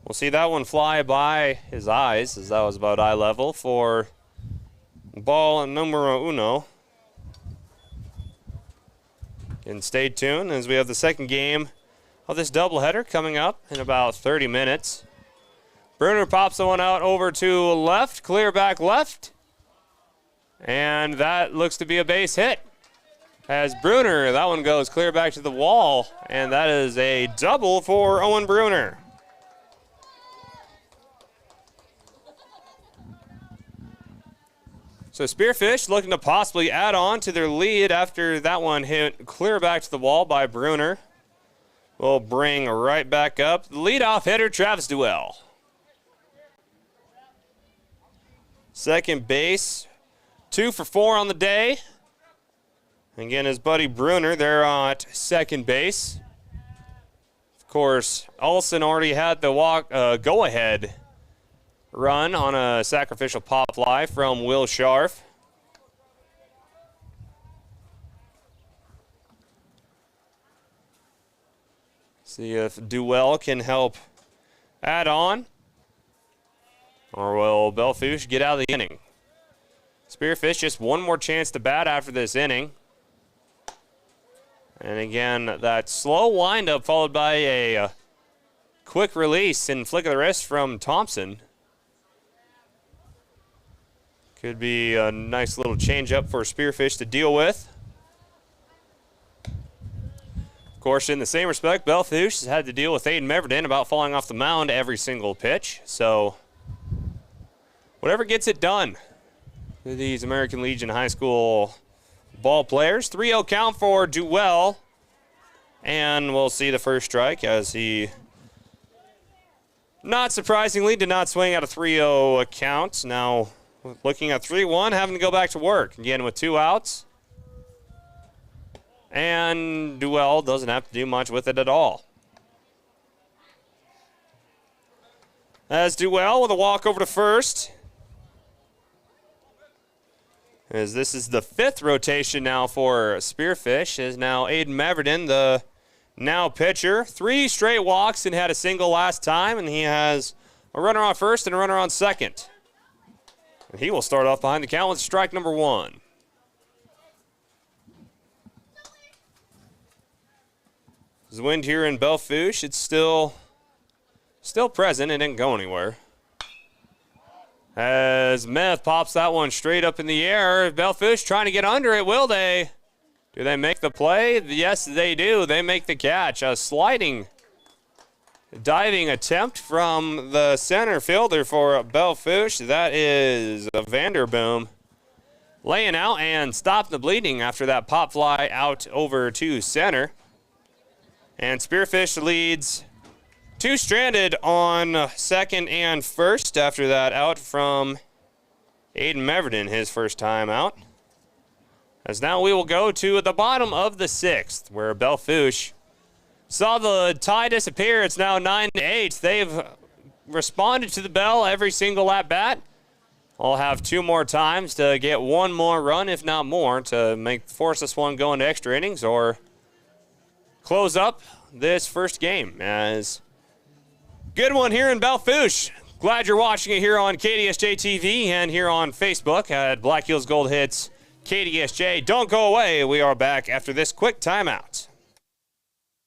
we'll see that one fly by his eyes, as that was about eye level for ball numero 1. And stay tuned as we have the second game of this doubleheader coming up in about 30 minutes. Bruner pops the one out over to left, clear back left. And that looks to be a base hit. As Bruner, that one goes clear back to the wall, and that is a double for Owen Bruner. So Spearfish looking to possibly add on to their lead after that one hit clear back to the wall by Bruner. We'll bring right back up the leadoff hitter, Travis Duell. Second base, 2 for 4 on the day. Again, his buddy Bruner, they're at second base. Of course, Olson already had the go-ahead run on a sacrificial pop fly from Will Scharf. See if Duell can help add on, or will Belle Fourche get out of the inning? Spearfish just one more chance to bat after this inning. And again, that slow windup followed by a quick release and flick of the wrist from Thompson. Could be a nice little change-up for Spearfish to deal with. course, in the same respect, Belle Fourche has had to deal with Aiden Meverden about falling off the mound every single pitch. So whatever gets it done. These American Legion High School ball players. 3-0 count for Duell. And we'll see the first strike as he, not surprisingly, did not swing at a 3-0 count. Now looking at 3-1, having to go back to work. Again with 2 outs. And Duell doesn't have to do much with it at all. As Duell with a walk over to first. As this is the 5th rotation now for Spearfish, is now Aiden Meverden, the now pitcher. 3 straight walks and had a single last time, and he has a runner on first and a runner on second. And he will start off behind the count with strike number 1. The wind here in Belle Fourche, it's still present. It didn't go anywhere. As Meth pops that one straight up in the air. Belle Fourche trying to get under it. Will they? Do they make the play? Yes, they do. They make the catch. A sliding, diving attempt from the center fielder for Belle Fourche. That is a Vanderboom laying out and stopping the bleeding after that pop fly out over to center. And Spearfish leads 2 stranded on second and first after that out from Aiden Meverden, his first time out. As now we will go to the bottom of the 6th, where Belle Fourche saw the tie disappear. It's now 9-8. They've responded to the bell every single at-bat. I'll have 2 more times to get 1 more run, if not more, to force this one go into extra innings or close up this first game. As good one here in Belle Fourche. Glad you're watching it here on KDSJ-TV and here on Facebook at Black Hills Gold Hits KDSJ. Don't go away. We are back after this quick timeout.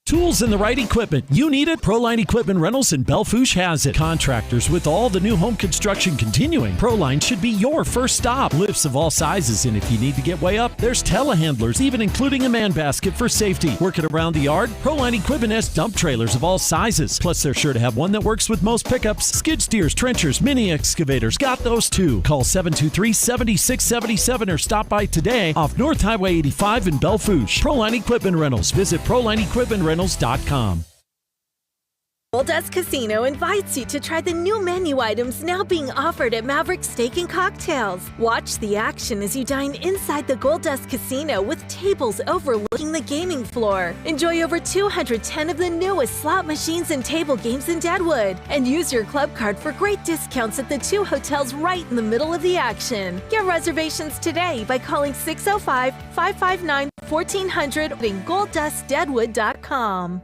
Tools and the right equipment. You need it? Proline Equipment Rentals in Belle Fourche has it. Contractors with all the new home construction continuing. Proline should be your first stop. Lifts of all sizes, and if you need to get way up, there's telehandlers, even including a man basket for safety. Working around the yard? Proline Equipment has dump trailers of all sizes. Plus, they're sure to have one that works with most pickups. Skid steers, trenchers, mini excavators. Got those too. Call 723-7677 or stop by today off North Highway 85 in Belle Fourche. Proline Equipment Rentals. Visit ProlineEquipmentRentals.com. Gold Dust Casino invites you to try the new menu items now being offered at Maverick Steak and Cocktails. Watch the action as you dine inside the Gold Dust Casino with tables overlooking the gaming floor. Enjoy over 210 of the newest slot machines and table games in Deadwood. And use your club card for great discounts at the 2 hotels right in the middle of the action. Get reservations today by calling 605-559-1400 at golddustdeadwood.com.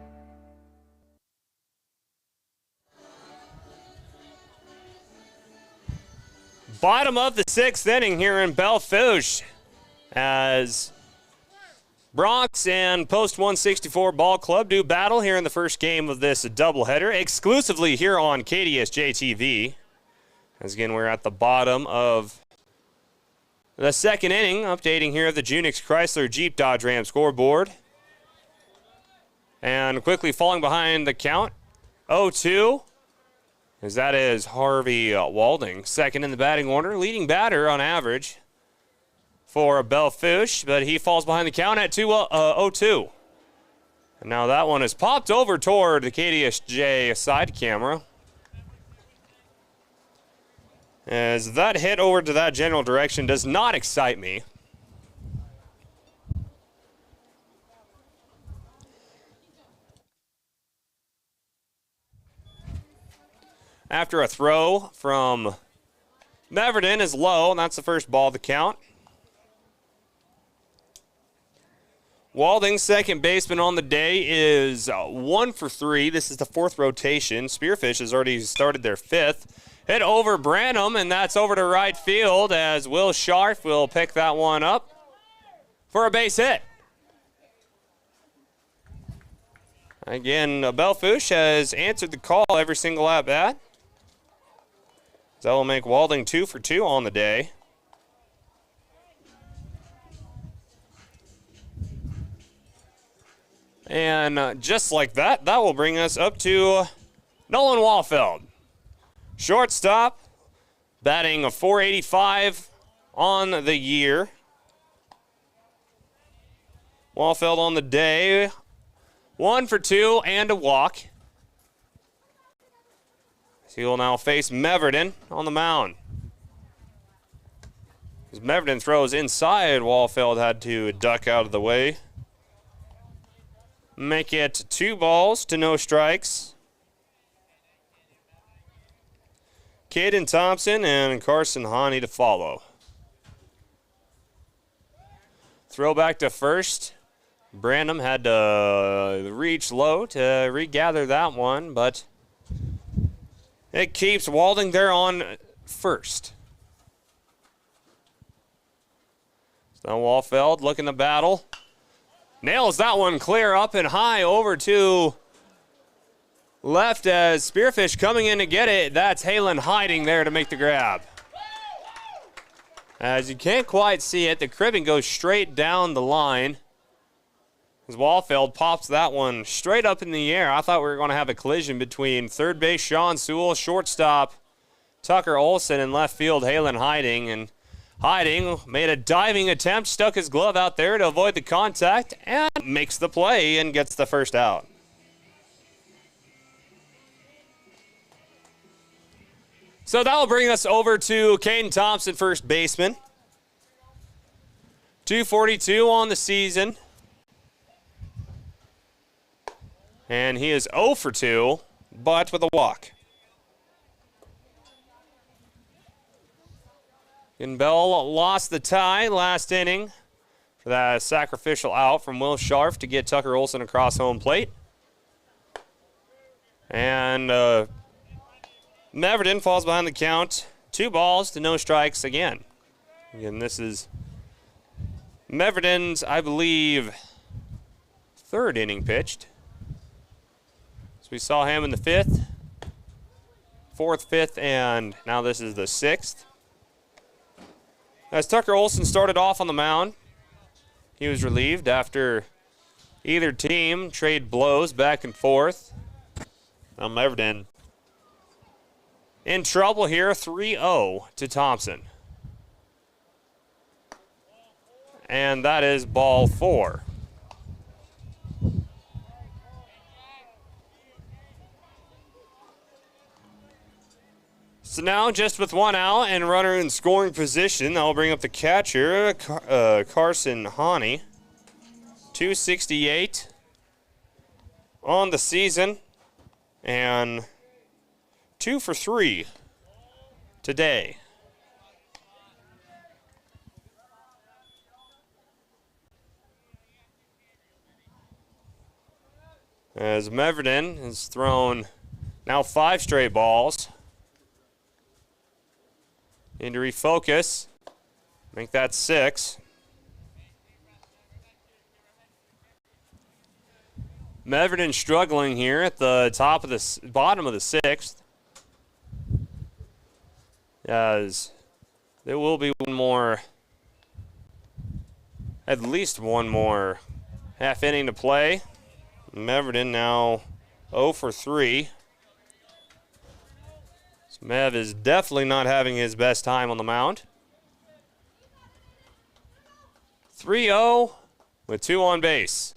Bottom of the 6th inning here in Belle Fourche as Bronx and Post 164 Ball Club do battle here in the first game of this doubleheader, exclusively here on KDSJ-TV. As again, we're at the bottom of the 2nd inning, updating here the Junix Chrysler Jeep Dodge Ram scoreboard. And quickly falling behind the count, 0-2. As that is Harvey Walding, second in the batting order, leading batter on average for Belle Fourche, but he falls behind the count at 0-2. And now that one is popped over toward the KDSJ side camera. As that hit over to that general direction does not excite me. After a throw from Meverden is low, and that's the first ball of the count. Walding, second baseman on the day, is 1 for 3. This is the 4th rotation. Spearfish has already started their 5th. Hit over Branham, and that's over to right field as Will Scharf will pick that one up for a base hit. Again, Belle Fourche has answered the call every single at-bat. That will make Walding 2 for 2 on the day. And just like that, that will bring us up to Nolan Walfeld. Shortstop, batting a .485 on the year. Walfeld on the day, 1 for 2 and a walk. He will now face Meverden on the mound. As Meverden throws inside, Walfeld had to duck out of the way. Make it 2 balls to no strikes. Caden Thompson and Carson Haney to follow. Throw back to first. Brandon had to reach low to regather that one, but it keeps Walding there on first. So Walfeld looking to battle. Nails that one clear up and high over to left as Spearfish coming in to get it. That's Halen hiding there to make the grab. As you can't quite see it, the cribbing goes straight down the line. As Walfeld pops that one straight up in the air. I thought we were going to have a collision between third base Sean Sewell, shortstop Tucker Olson, and left field Halen Hiding. And Hiding made a diving attempt, stuck his glove out there to avoid the contact, and makes the play and gets the first out. So that will bring us over to Caden Thompson, first baseman. 242 on the season. And he is 0 for 2, but with a walk. And Belle lost the tie last inning for that sacrificial out from Will Scharf to get Tucker Olson across home plate. And Meverden falls behind the count. 2 balls to no strikes again. Again, this is Meverden's, I believe, 3rd inning pitched. So we saw him in the 5th, 4th, 5th, and now this is the 6th. As Tucker Olson started off on the mound, he was relieved after either team trade blows back and forth. Now Meverden in trouble here, 3-0 to Thompson. And that is ball 4. So now, just with 1 out and runner in scoring position, I'll bring up the catcher, Carson Haney. 268 on the season, and 2 for 3 today. As Meverden has thrown now 5 straight balls. Need to refocus. Make that 6. Meverden struggling here at the top of the bottom of the 6th. As there will be one more, at least one more half inning to play. Meverden now 0 for 3. Mev is definitely not having his best time on the mound. 3-0 with 2 on base.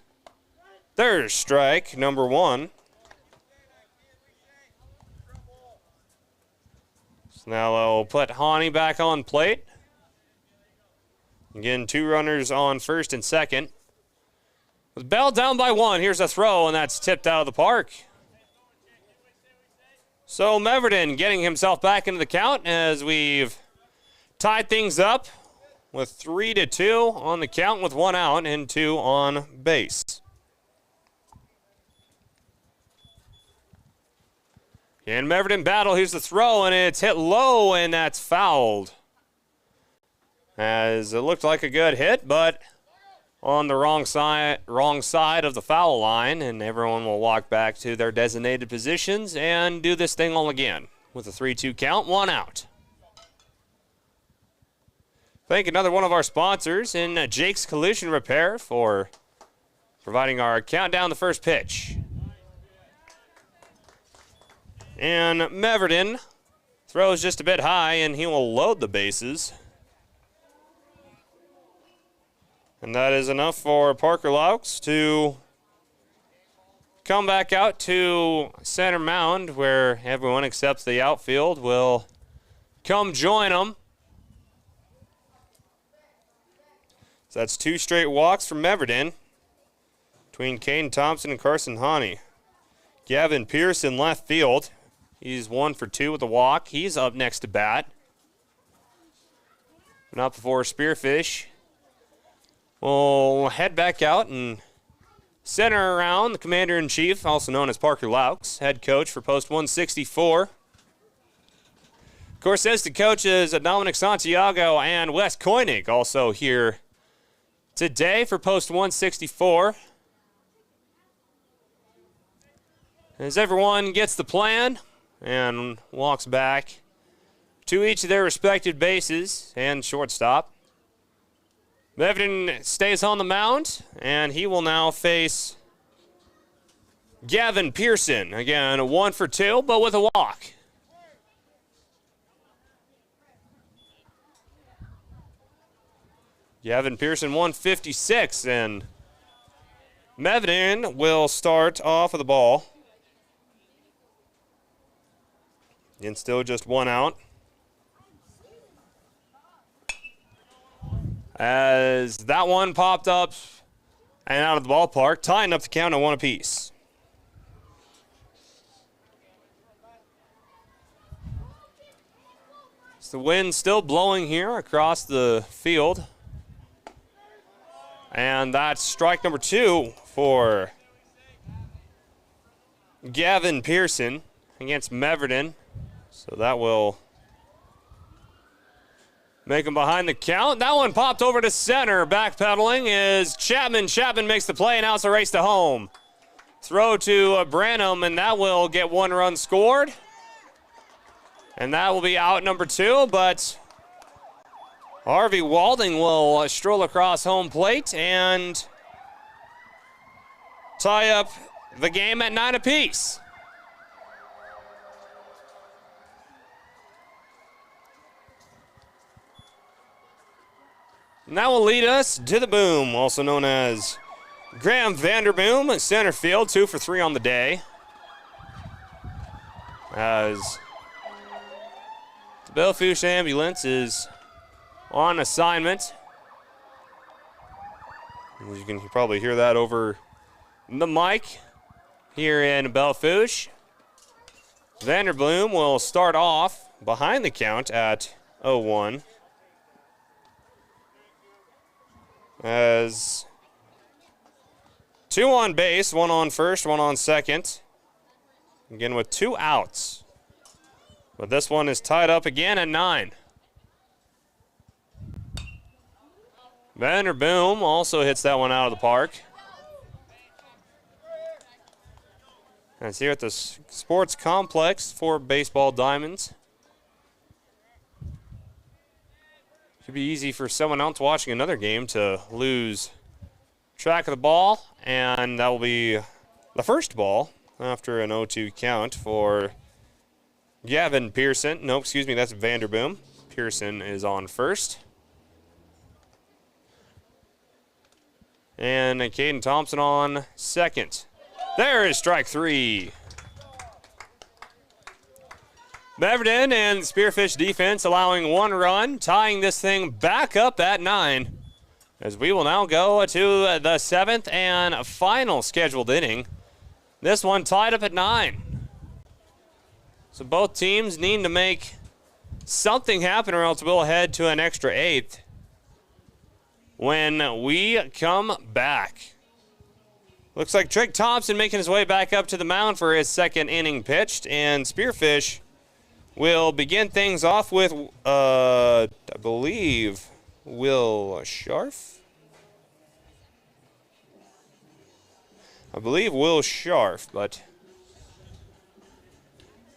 There's strike number 1. So now they'll put Haney back on plate. Again, 2 runners on first and second. With Belle down by 1, here's a throw, and that's tipped out of the park. So Meverden getting himself back into the count as we've tied things up with 3-2 on the count with 1 out and 2 on base. And Meverden battle, here's the throw, and it's hit low, and that's fouled. As it looked like a good hit, but on the wrong side of the foul line, and everyone will walk back to their designated positions and do this thing all again with a 3-2 count, 1 out. Thank another one of our sponsors in Jake's Collision Repair for providing our countdown the first pitch. And Meverden throws just a bit high, and he will load the bases. And that is enough for Parker Laux to come back out to center mound, where everyone except the outfield will come join him. So that's 2 straight walks from Meverden between Caden Thompson and Carson Haney. Gavin Pierce in left field. He's 1 for 2 with a walk. He's up next to bat. Not before Spearfish will head back out and center around the commander-in-chief, also known as Parker Laux, head coach for post 164. Of course, assistant coaches Dominic Santiago and Wes Koenig also here today for post 164. As everyone gets the plan and walks back to each of their respective bases and shortstop. Meverden stays on the mound, and he will now face Gavin Pearson. Again, 1 for 2, but with a walk. Gavin Pearson 156, and Meverden will start off with the ball. And still just 1 out. As that one popped up and out of the ballpark, tying up the count at 1 apiece. So the wind still blowing here across the field. And that's strike number 2 for Gavin Pearson against Meverden. So that will make him behind the count. That one popped over to center. Backpedaling is Chapman. Chapman makes the play, and now it's a race to home. Throw to Branham, and that will get 1 run scored. And that will be out number 2, but Harvey Walding will stroll across home plate and tie up the game at 9 apiece. And that will lead us to the boom, also known as Graham Vanderboom, center field, 2 for 3 on the day. As the Belle Fourche ambulance is on assignment. You can probably hear that over the mic here in Belle Fourche. Vanderboom will start off behind the count at 0-1. As 2 on base, 1 on first, 1 on second. Again with 2 outs. But this one is tied up again at 9. Vanderboom also hits that one out of the park. And it's here at the sports complex for baseball diamonds. Could be easy for someone else watching another game to lose track of the ball, and that will be the first ball after an 0-2 count for Gavin Pearson. No, excuse me, that's Vanderboom. Pearson is on first. And Caden Thompson on second. There is strike 3. Meverden and Spearfish defense allowing 1 run, tying this thing back up at 9. As we will now go to the 7th and final scheduled inning. This one tied up at 9. So both teams need to make something happen, or else we'll head to an extra 8th when we come back. Looks like Trigg Thompson making his way back up to the mound for his 2nd inning pitched, and Spearfish will begin things off with, I believe, Will Scharf? I believe Will Scharf, but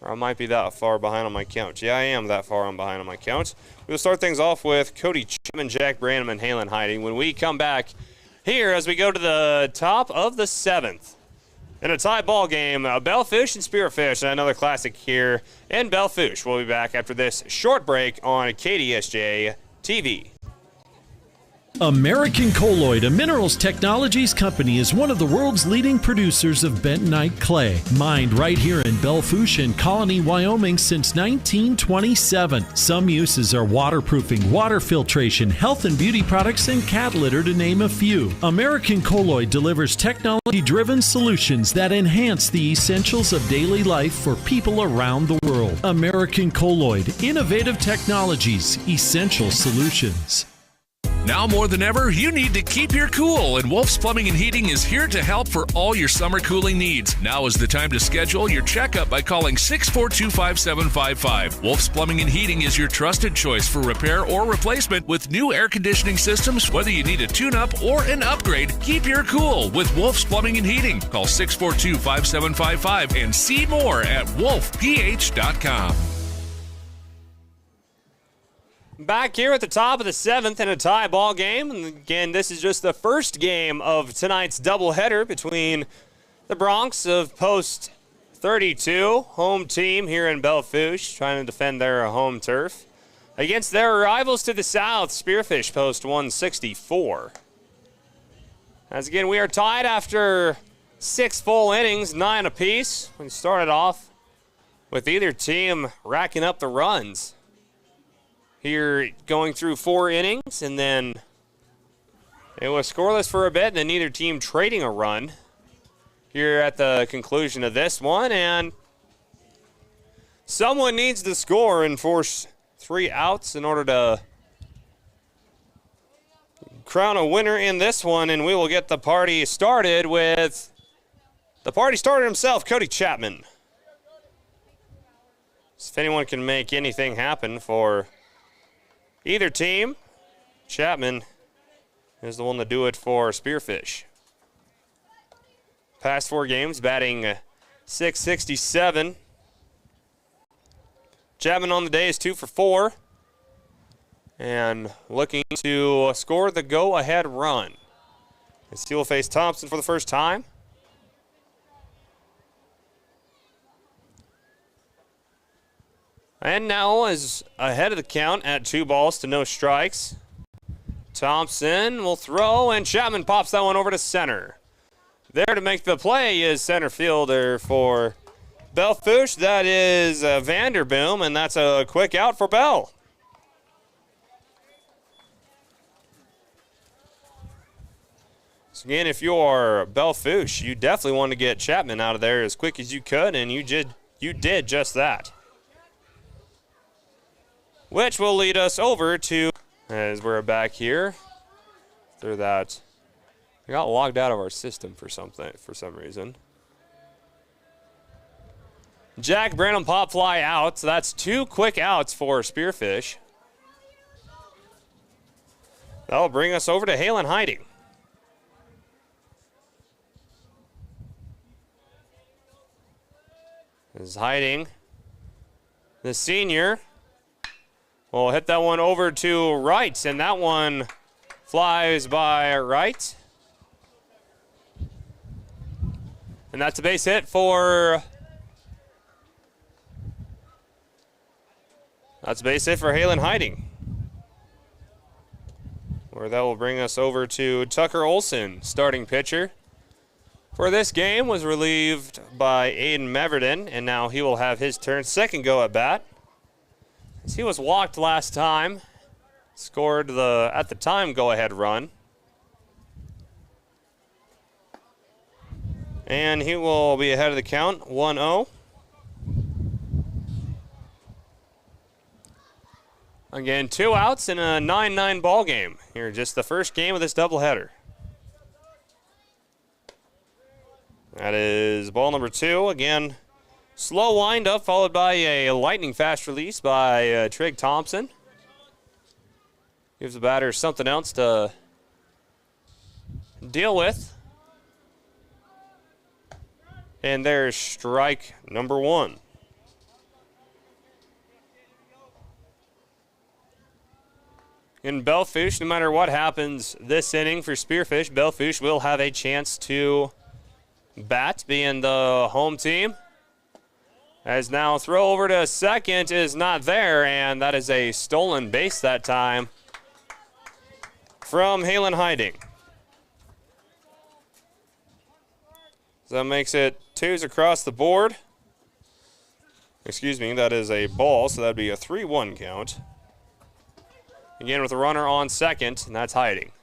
or I might be that far behind on my count. Yeah, I am that far behind on my count. We'll start things off with Cody Chapman, Jack Branham, and Halen Heidi. When we come back here as we go to the top of the 7th. In a tie ball game, Belle Fourche and Spearfish, another classic here in Belle Fourche. We'll be back after this short break on KDSJ-TV. American Colloid, a minerals technologies company, is one of the world's leading producers of bentonite clay, mined right here in Belle Fourche and Colony, Wyoming since 1927. Some uses are waterproofing, water filtration, health and beauty products, and cat litter, to name a few. American Colloid delivers technology-driven solutions that enhance the essentials of daily life for people around the world. American Colloid, innovative technologies, essential solutions. Now more than ever, you need to keep your cool, and Wolf's Plumbing and Heating is here to help for all your summer cooling needs. Now is the time to schedule your checkup by calling 642-5755. Wolf's Plumbing and Heating is your trusted choice for repair or replacement with new air conditioning systems. Whether you need a tune-up or an upgrade, keep your cool with Wolf's Plumbing and Heating. Call 642-5755 and see more at wolfph.com. Back here at the top of the 7th in a tie ball game. And again, this is just the first game of tonight's doubleheader between the Bronx of Post 32, home team here in Belle Fourche, trying to defend their home turf, against their rivals to the south, Spearfish Post 164. As again, we are tied after 6 full innings, 9 apiece. We started off with either team racking up the runs. Here going through 4 innings, and then it was scoreless for a bit, and then neither team trading a run here at the conclusion of this one. And someone needs to score and force 3 outs in order to crown a winner in this one, and we will get the party started with the party starter himself, Cody Chapman. So if anyone can make anything happen for either team, Chapman is the one to do it for Spearfish. Past 4 games, batting .667. Chapman on the day is 2 for 4. And looking to score the go-ahead run. As he will face Thompson for the first time. And now is ahead of the count at 2 balls to no strikes. Thompson will throw, and Chapman pops that one over to center. There to make the play is center fielder for Belle Fourche. That is Vanderboom, and that's a quick out for Belle. So again, if you're Belle Fourche, you definitely want to get Chapman out of there as quick as you could, and you did just that. Which will lead us over to, as we're back here, through that, we got logged out of our system for some reason. Jack Branham pop fly out, so that's 2 quick outs for Spearfish. That'll bring us over to Halen Hiding. Is Hiding, the senior, will hit that one over to right, and that one flies by right. And that's a base hit for Halen Hiding. Where that will bring us over to Tucker Olson, starting pitcher. For this game was relieved by Aiden Meverden, and now he will have his turn, second go at bat. As he was walked last time, scored the, at the time, go-ahead run. And he will be ahead of the count, 1-0. Again, 2 outs in a 9-9 ball game. Here, just the first game of this doubleheader. That is ball number 2. Again, slow windup followed by a lightning fast release by Trig Thompson. Gives the batter something else to deal with. And there's strike number 1. in Belle Fourche. No matter what happens this inning for Spearfish, Belle Fourche will have a chance to bat, being the home team. As now throw over to second is not there, and that is a stolen base that time from Halen Hiding. So that makes it 2s across the board. Excuse me, that is a ball, so that'd be a 3-1 count. Again with a runner on second, and that's Hiding.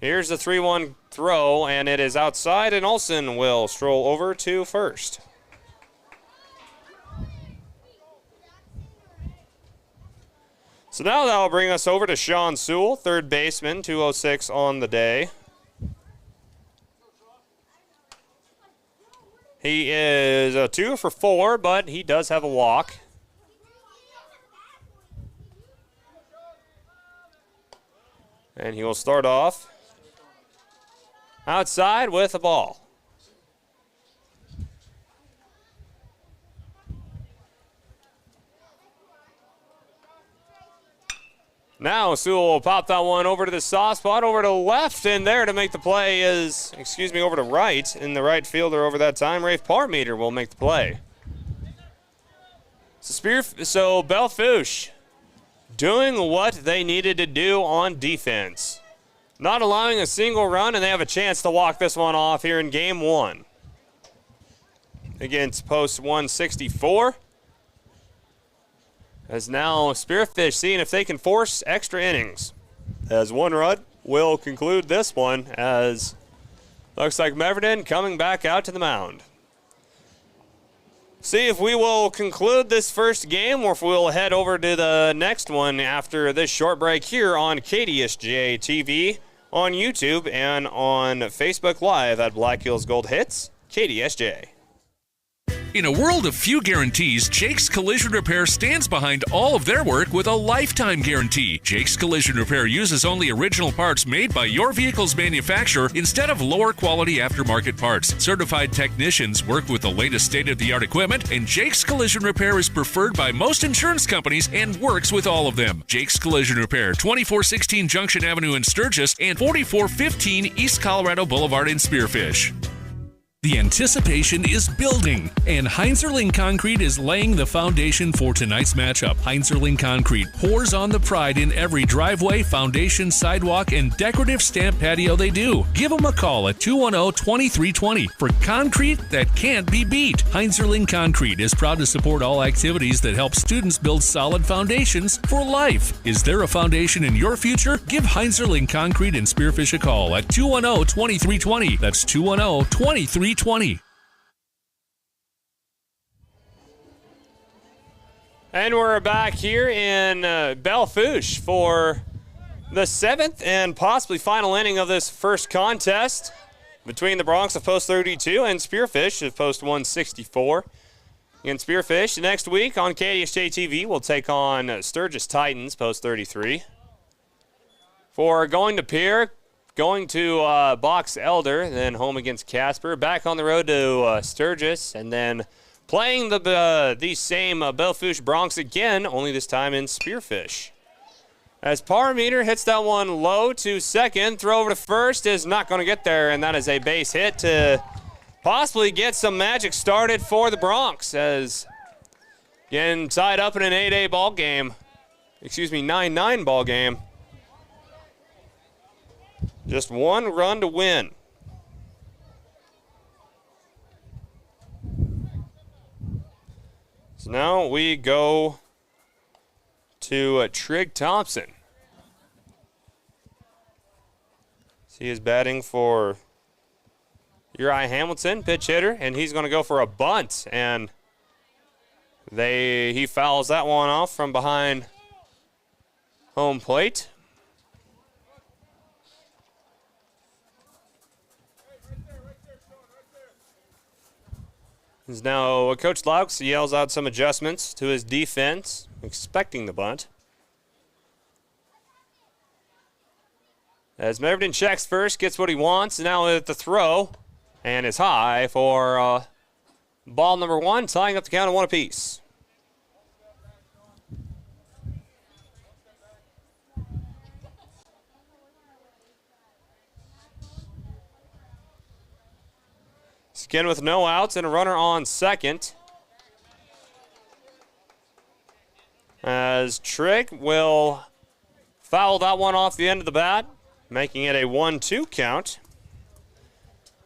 Here's the 3-1 throw, and it is outside, and Olsen will stroll over to first. So now that'll bring us over to Sean Sewell, third baseman, 206 on the day. He is a 2 for 4, but he does have a walk. And he will start off outside with a ball. Now Sewell will pop that one over to the soft spot, over to left, and there to make the play is, over to right. In the right fielder over that time, Rafe Parmeter will make the play. So Belle Fourche doing what they needed to do on defense. Not allowing a single run, and they have a chance to walk this one off here in game 1. Against post 164. As now Spearfish seeing if they can force extra innings. As one run will conclude this one, as looks like Meverden coming back out to the mound. See if we will conclude this first game or if we'll head over to the next one after this short break here on KDSJ-TV, on YouTube, and on Facebook Live at Black Hills Gold Hits, KDSJ. In a world of few guarantees, Jake's Collision Repair stands behind all of their work with a lifetime guarantee. Jake's Collision Repair uses only original parts made by your vehicle's manufacturer instead of lower quality aftermarket parts. Certified technicians work with the latest state-of-the-art equipment, and Jake's Collision Repair is preferred by most insurance companies and works with all of them. Jake's Collision Repair, 2416 Junction Avenue in Sturgis and 4415 East Colorado Boulevard in Spearfish. The anticipation is building, and Heinzerling Concrete is laying the foundation for tonight's matchup. Heinzerling Concrete pours on the pride in every driveway, foundation, sidewalk, and decorative stamp patio they do. Give them a call at 210-2320 for concrete that can't be beat. Heinzerling Concrete is proud to support all activities that help students build solid foundations for life. Is there a foundation in your future? Give Heinzerling Concrete in Spearfish a call at 210-2320. That's 210-2320. And we're back here in Belle Fourche for the 7th and possibly final inning of this first contest between the Bronx of post 32 and Spearfish of post 164. In Spearfish next week on KDSJ-TV, we'll take on Sturgis Titans post 33. For going to Pierre, going to Box Elder, then home against Casper, back on the road to Sturgis, and then playing the same Belle Fourche Bronx again, only this time in Spearfish. As Parmeter hits that one low to second, throw over to first is not going to get there, and that is a base hit to possibly get some magic started for the Bronx, as again tied up in an 8-8 ball game. 9-9 ball game. Just one run to win. So now we go to Trig Thompson. He is batting for Uri Hamilton, pitch hitter, and he's going to go for a bunt. And he fouls that one off from behind home plate. As now Coach Laux yells out some adjustments to his defense, expecting the bunt. As Meverden checks first, gets what he wants, and now at the throw, and is high for ball number 1, tying up the count of 1 apiece. Again with no outs and a runner on second. As Trigg will foul that one off the end of the bat, making it a 1-2 count.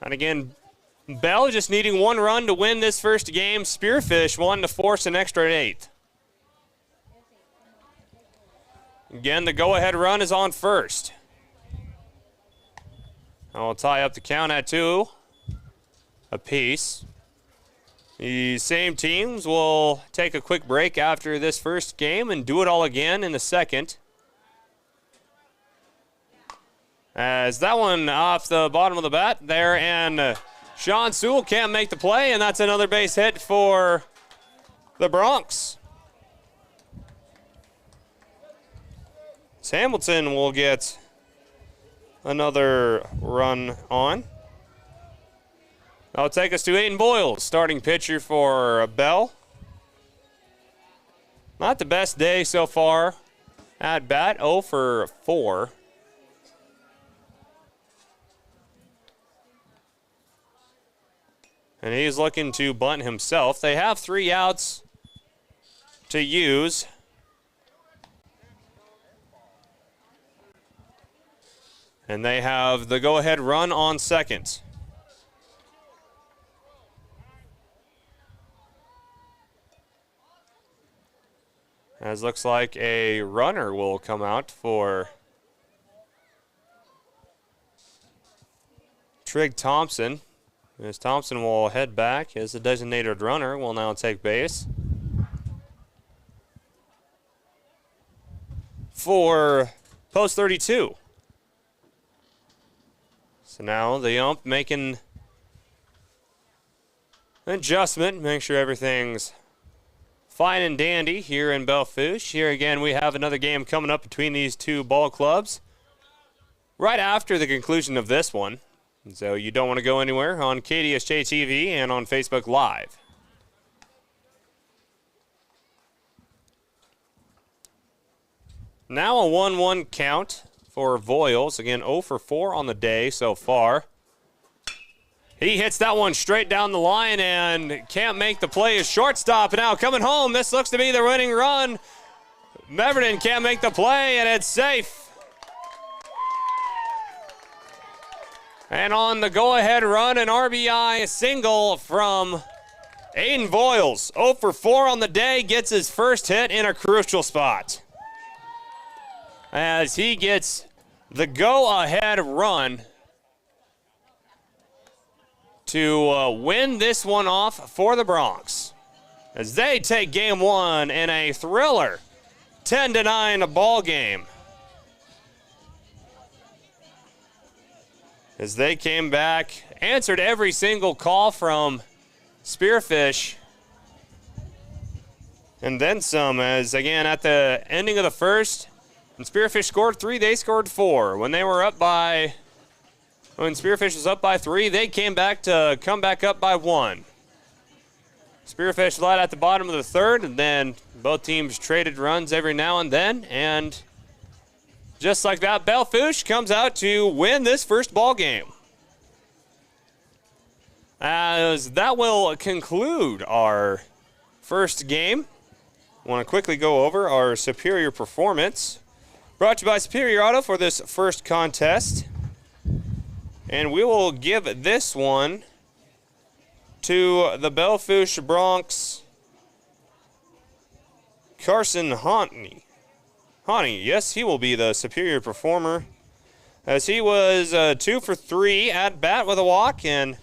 And again, Belle just needing one run to win this first game. Spearfish wanting to force an extra 8th. Again, the go-ahead run is on first. I'll tie up the count at 2 apiece. The same teams will take a quick break after this first game and do it all again in the second. As that one off the bottom of the bat there, and Sean Sewell can't make the play, and that's another base hit for the Bronx. Hamilton will get another run on. That'll take us to Aiden Boyles, starting pitcher for Belle. Not the best day so far at bat, 0 for 4. And he's looking to bunt himself. They have 3 outs to use. And they have the go-ahead run on second. As looks like a runner will come out for Trigg Thompson. As Thompson will head back as the designated runner will now take base. For post 32. So now the ump making an adjustment, make sure everything's fine and dandy here in Belle Fourche. Here again, we have another game coming up between these two ball clubs right after the conclusion of this one. And so you don't want to go anywhere on KDSJ-TV and on Facebook Live. Now a 1-1 count for Voiles. Again, 0 for 4 on the day so far. He hits that one straight down the line and can't make the play as shortstop. And now coming home, this looks to be the winning run. Meverton can't make the play, and it's safe. And on the go-ahead run, an RBI single from Aiden Voiles. 0 for 4 on the day, gets his first hit in a crucial spot. As he gets the go-ahead run to win this one off for the Bronx. As they take game 1 in a thriller 10-9 ball game. As they came back, answered every single call from Spearfish. And then some, as again at the ending of the first, when Spearfish scored 3, they scored 4. When Spearfish was up by 3, they came back to come back up by 1. Spearfish led at the bottom of the third, and then both teams traded runs every now and then, and just like that, Belle Fourche comes out to win this first ball game. As that will conclude our first game, I want to quickly go over our Superior performance. Brought to you by Superior Auto for this first contest. And we will give this one to the Belle Fourche Bronx Carson Haughey. Yes, he will be the superior performer, as he was 2 for 3 at bat with a walk and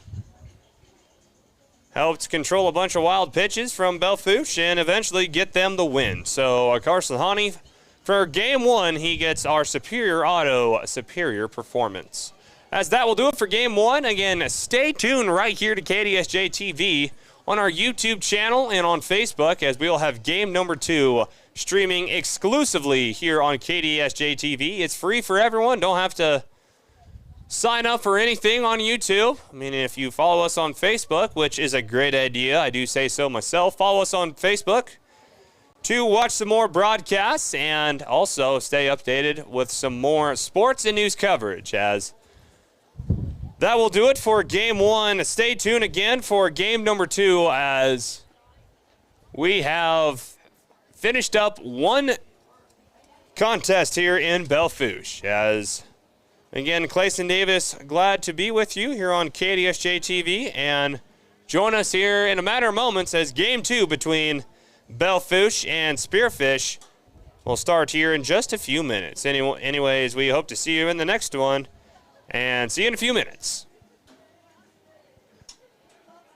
helped control a bunch of wild pitches from Belle Fourche and eventually get them the win. So Carson Haughey, for game 1, he gets our Superior Auto superior performance. As that will do it for game 1. Again, stay tuned right here to KDSJ-TV on our YouTube channel and on Facebook, as we will have game number 2 streaming exclusively here on KDSJ-TV. It's free for everyone. Don't have to sign up for anything on YouTube. I mean, if you follow us on Facebook, which is a great idea, I do say so myself, follow us on Facebook to watch some more broadcasts and also stay updated with some more sports and news coverage, as that will do it for game 1. Stay tuned again for game number 2 as we have finished up one contest here in Belle Fourche. As, again, Clayson Davis, glad to be with you here on KDSJ-TV, and join us here in a matter of moments as game 2 between Belle Fourche and Spearfish will start here in just a few minutes. Anyways, we hope to see you in the next one, and see you in a few minutes.